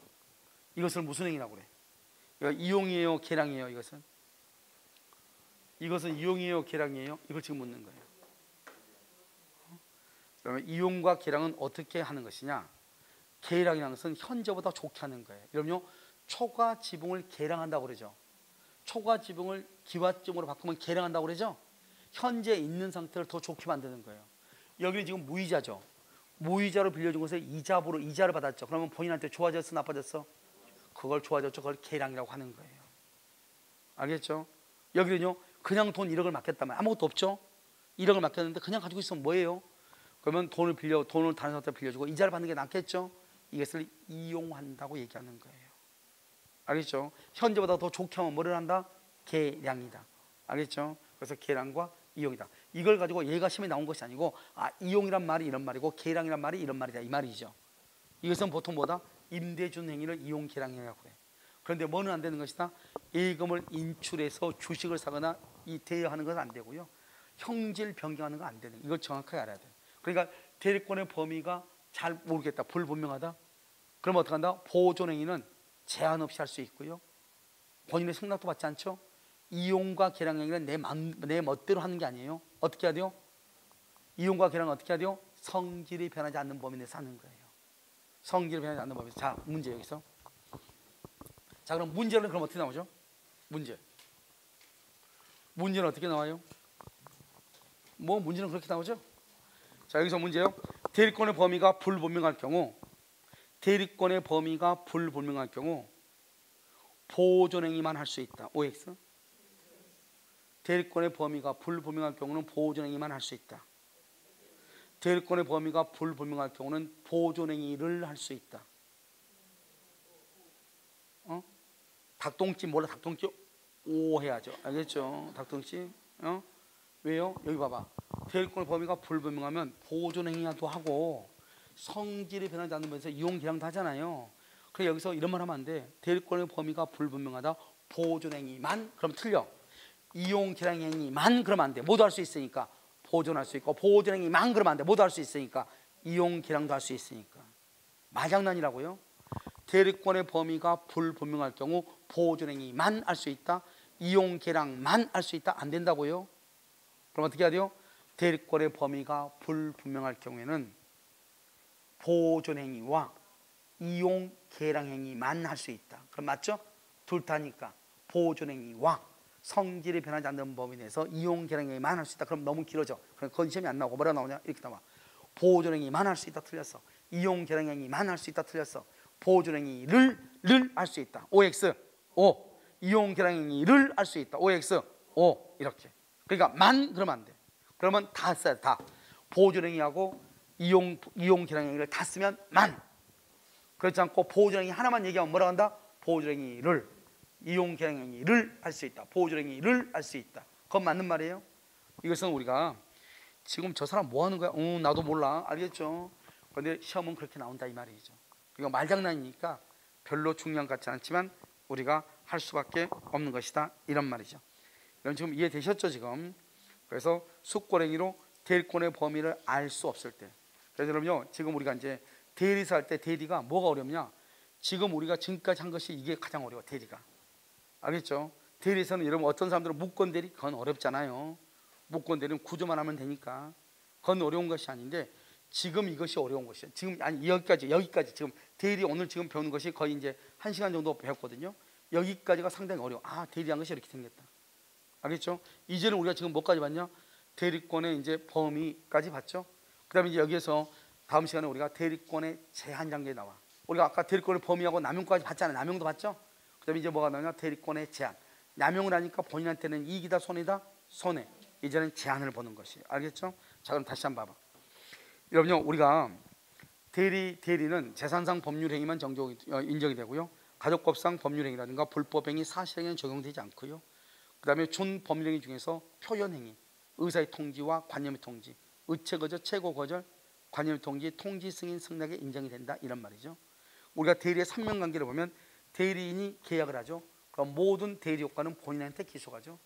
이것을 무슨 행위라고 그래? 이거 이용이에요, 계량이에요? 이것은 이용이에요, 계량이에요? 이걸 지금 묻는 거예요. 그러면 이용과 계량은 어떻게 하는 것이냐? 계량이라는 것은 현재보다 좋게 하는 거예요. 여러분요, 초과 지붕을 계량한다고 그러죠. 초과 지붕을 기와지붕으로 바꾸면 계량한다고 그러죠. 현재 있는 상태를 더 좋게 만드는 거예요. 여기는 지금 무이자죠. 무이자로 빌려준 것을 이자를 받았죠. 그러면 본인한테 좋아졌어, 나빠졌어? 그걸 좋아졌죠. 그걸 계량이라고 하는 거예요. 알겠죠? 여기는요, 그냥 돈 1억을 맡겼다면 아무것도 없죠. 1억을 맡겼는데 그냥 가지고 있으면 뭐예요? 그러면 돈을 다른 사람한테 빌려주고 이자를 받는 게 낫겠죠. 이것을 이용한다고 얘기하는 거예요. 알겠죠? 현재보다 더 좋게 하면 뭐를 한다? 계량이다. 알겠죠? 그래서 계량과 이용이다. 이걸 가지고 얘가 시험에 나온 것이 아니고, 이용이란 말이 이런 말이고 계량이란 말이 이런 말이다 이 말이죠. 이것은 보통 뭐다? 임대준 행위를 이용 계량이라고 해. 그런데 뭐는 안 되는 것이다? 예금을 인출해서 주식을 사거나 이 대여하는 건 안 되고요. 형질 변경하는 건 안 되는, 이걸 정확하게 알아야 돼요. 그러니까 대리권의 범위가 잘 모르겠다, 불분명하다, 그럼 어떻게 한다? 보존행위는 제한 없이 할 수 있고요. 본인의 승낙도 받지 않죠. 이용과 계량행위는 내 멋대로 하는 게 아니에요. 어떻게 해야 돼요? 이용과 계량은 어떻게 해야 돼요? 성질이 변하지 않는 범위 내에서 하는 거예요. 성질이 변하지 않는 범위 내에서. 자, 문제 여기서. 자, 그럼 문제는 그럼 어떻게 나오죠? 문제는 어떻게 나와요? 뭐 문제는 그렇게 나오죠. 자, 여기서 문제요. 대리권의 범위가 불분명할 경우, 대리권의 범위가 불분명할 경우 보존행위만 할 수 있다. OX. 대리권의 범위가 불분명할 경우는 보존행위만 할 수 있다. 대리권의 범위가 불분명할 경우는 보존행위를 할 수 있다. 닭똥집 몰라? 닭똥집 오 해야죠. 알겠죠? 닭똥집. 왜요? 여기 봐봐. 대리권의 범위가 불분명하면 보존행위도 하고 성질이 변하지 않는 면에서 이용계량도 하잖아요. 그래서 여기서 이런 말 하면 안 돼. 대리권의 범위가 불분명하다. 보존행위만 그럼 틀려. 이용계량행위만 그러면 안 돼. 모두 할 수 있으니까 보존할 수 있고, 보존행위만 그러면 안 돼. 모두 할 수 있으니까 이용계량도 할 수 있으니까. 말장난이라고요. 대리권의 범위가 불분명할 경우 보존행위만 할 수 있다. 이용계량만 할 수 있다. 안 된다고요. 그럼 어떻게 해야 돼요? 대리권의 범위가 불분명할 경우에는 보존행위와 이용계량행위만 할 수 있다. 그럼 맞죠? 둘 다니까 보존행위와 성질이 변하지 않는 범위 내에서 이용계량행위만 할 수 있다. 그럼 너무 길어져. 그럼 그건 시험이 안 나오고 뭐라 나오냐? 이렇게 나와. 보존행위만 할 수 있다. 틀렸어. 이용계량행위만 할 수 있다. 틀렸어. 보존행위를 할 수 있다. OX O. 이용계량행위를 할 수 있다. OX O. 이렇게. 그러니까 만 그러면 안 돼. 그러면 다 써야 돼. 다. 보존행위하고 이용계량행위를 다 쓰면 만. 그렇지 않고 보존행위 하나만 얘기하면 뭐라고 한다? 보존행위를, 이용계량행위를 할 수 있다. 보존행위를 할 수 있다. 그건 맞는 말이에요. 이것은 우리가 지금 저 사람 뭐 하는 거야? 나도 몰라. 알겠죠? 그런데 시험은 그렇게 나온다 이 말이죠. 이거 말장난이니까 별로 중요한 것 같지 않지만 우리가 할 수밖에 없는 것이다 이런 말이죠. 여러분 지금 이해되셨죠 지금? 그래서 숙고행위로 대리권의 범위를 알 수 없을 때, 그래서 여러분요 지금 우리가 이제 대리사 할 때 대리가 뭐가 어렵냐? 지금 우리가 지금까지 한 것이 이게 가장 어려워. 대리가. 알겠죠? 대리에서는 여러분 어떤 사람들은 무권 대리 그건 어렵잖아요. 무권 대리는 구조만 하면 되니까 그건 어려운 것이 아닌데 지금 이것이 어려운 것이에요. 지금 아니 여기까지 지금 대리 오늘 지금 배우는 것이 거의 이제 1시간 정도 배웠거든요. 여기까지가 상당히 어려워. 아, 대리한 것이 이렇게 생겼다. 알겠죠? 이제는 우리가 지금 뭐까지 봤냐? 대리권의 이제 범위까지 봤죠. 그다음에 이제 여기에서 다음 시간에 우리가 대리권의 제한 단계에 나와. 우리가 아까 대리권의 범위하고 남용까지 봤잖아요. 남용도 봤죠. 그다음에 이제 뭐가 나오냐? 대리권의 제한. 남용을 하니까 본인한테는 이익이다, 손해다, 손해. 이제는 제한을 보는 것이. 알겠죠? 자, 그럼 다시 한번 봐봐. 여러분요, 우리가 대리는 재산상 법률행위만 인정이 되고요. 가족법상 법률행위라든가 불법행위, 사실행위는 적용되지 않고요. 그 다음에 준법률행위 중에서 표현행위, 의사의 통지와 관념의 통지, 의체거절, 최고거절, 관념의 통지, 통지 승인 승낙에 인정이 된다 이런 말이죠. 우리가 대리의 삼면관계를 보면 대리인이 계약을 하죠. 그럼 모든 대리 효과는 본인한테 기소가죠.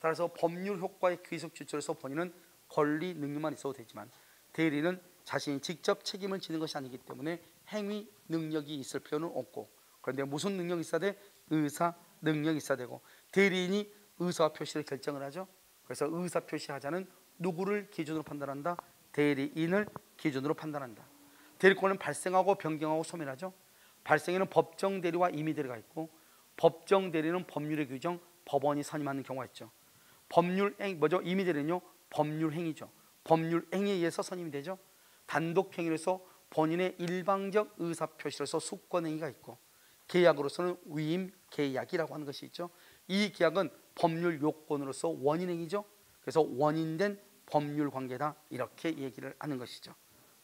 따라서 법률 효과의 귀속 주체로서 본인은 권리 능력만 있어도 되지만 대리는 자신이 직접 책임을 지는 것이 아니기 때문에 행위 능력이 있을 필요는 없고, 그런데 무슨 능력이 있어야 돼? 의사 능력이 있어야 되고, 대리인이 의사 표시를 결정을 하죠. 그래서 의사 표시하자는 누구를 기준으로 판단한다? 대리인을 기준으로 판단한다. 대리권은 발생하고 변경하고 소멸하죠. 발생에는 법정 대리와 임의 대리가 있고, 법정 대리는 법률의 규정, 법원이 선임하는 경우가 있죠. 법률 행 뭐죠? 임의 대리는요 법률 행위죠. 법률 행위에 의해서 선임이 되죠. 단독 행위로서 본인의 일방적 의사 표시로서 수권 행위가 있고, 계약으로서는 위임 계약이라고 하는 것이 있죠. 이 계약은 법률 요건으로서 원인 행위죠. 그래서 원인된 법률 관계다 이렇게 얘기를 하는 것이죠.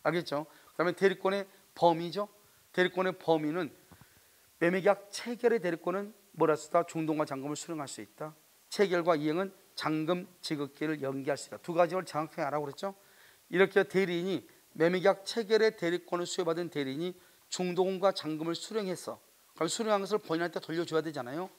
알겠죠? 그다음에 대리권의 범위죠. 대리권의 범위는 매매계약 체결의 대리권은 뭐라 쓰다? 중동과 잔금을 수령할 수 있다. 체결과 이행은 잔금 지급기를 연기할 수 있다. 두 가지를 정확하게 알아고 그랬죠. 이렇게 대리인이 매매계약 체결의 대리권을 수여받은 대리인이 중도금과 잔금을 수령했어. 그럼 수령한 것을 본인한테 돌려줘야 되잖아요.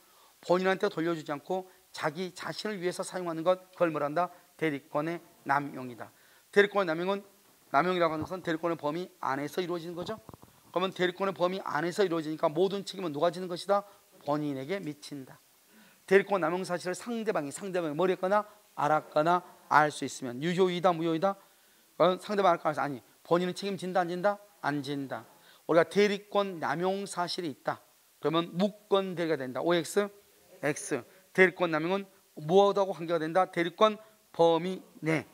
본인한테 돌려주지 않고 자기 자신을 위해서 사용하는 것, 그걸 뭐란다? 대리권의 남용이다. 대리권의 남용은, 남용이라고 하는 것은 대리권의 범위 안에서 이루어지는 거죠. 그러면 대리권의 범위 안에서 이루어지니까 모든 책임은 누가 지는 것이다? 본인에게 미친다. 대리권 남용 사실을 상대방이 뭘 했거나 알았거나 알 수 있으면 유효이다 무효이다? 상대방이 알거나 아니, 본인은 책임진다 안 진다? 안 진다. 우리가 대리권 남용 사실이 있다. 그러면 무권 대리가 된다. OX, X. 대리권 남용은 무엇하고 관계가 된다? 대리권 범위 내.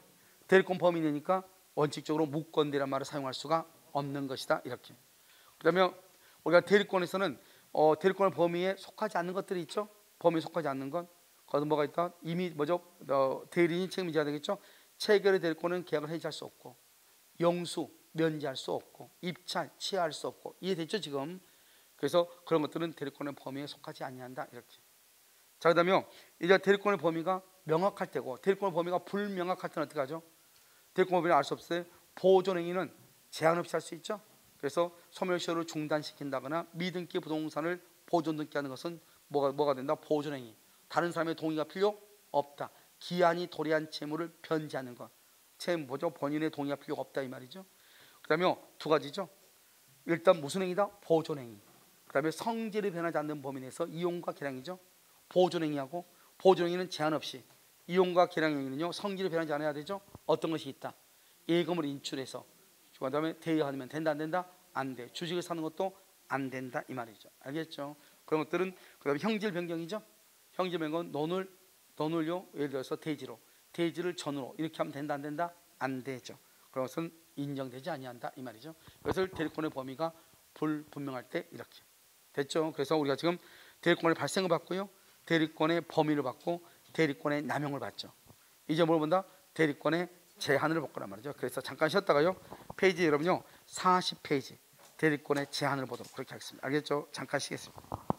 대리권 범위 내니까 원칙적으로 무권 대리란 말을 사용할 수가 없는 것이다. 이렇게. 그다음에 우리가 대리권에서는 대리권의 범위에 속하지 않는 것들이 있죠. 범위에 속하지 않는 것. 거기서 뭐가 있다? 이미 뭐죠? 대리인이 책임져야 되겠죠. 체결의 대리권은 계약을 해지할 수 없고, 용수 면제할 수 없고, 입찰 취하할 수 없고. 이해됐죠 지금? 그래서 그런 것들은 대리권의 범위에 속하지 아니한다. 이렇게. 자, 그다음에 이제 대리권의 범위가 명확할 때고, 대리권의 범위가 불명확할 때는 어떻게 하죠? 대리권 범위를 알 수 없을 때 보존행위는 제한 없이 할 수 있죠. 그래서 소멸시효를 중단시킨다거나 미등기 부동산을 보존 등기하는 것은 뭐가 된다? 보존행위. 다른 사람의 동의가 필요 없다. 기한이 도래한 채무를 변제하는 것. 뭐죠? 본인의 동의가 필요가 없다 이 말이죠. 그다음에 두 가지죠. 일단 무슨 행위다? 보존행위. 그다음에 성질이 변하지 않는 범위 내에서 이용과 계량이죠. 보존행위하고, 보존행위는 제한 없이, 이용과 계량행위는요 성질이 변하지 않아야 되죠. 어떤 것이 있다? 예금을 인출해서, 그다음에 대여하면 된다 안 된다? 안 돼. 주식을 사는 것도 안 된다 이 말이죠. 알겠죠? 그런 것들은 그다음에 형질 변경이죠. 형질 변경은 논을요 예를 들어서 대지를 전으로 이렇게 하면 된다 안 된다? 안 되죠. 그런 것은 인정되지 아니한다 이 말이죠. 그래서 대리권의 범위가 불분명할 때 이렇게 됐죠. 그래서 우리가 지금 대리권의 발생을 받고요, 대리권의 범위를 받고, 대리권의 남용을 받죠. 이제 뭘 본다? 대리권의 제한을 볼 거란 말이죠. 그래서 잠깐 쉬었다가요, 페이지 여러분요 40페이지 대리권의 제한을 보도록 그렇게 하겠습니다. 알겠죠? 잠깐 쉬겠습니다.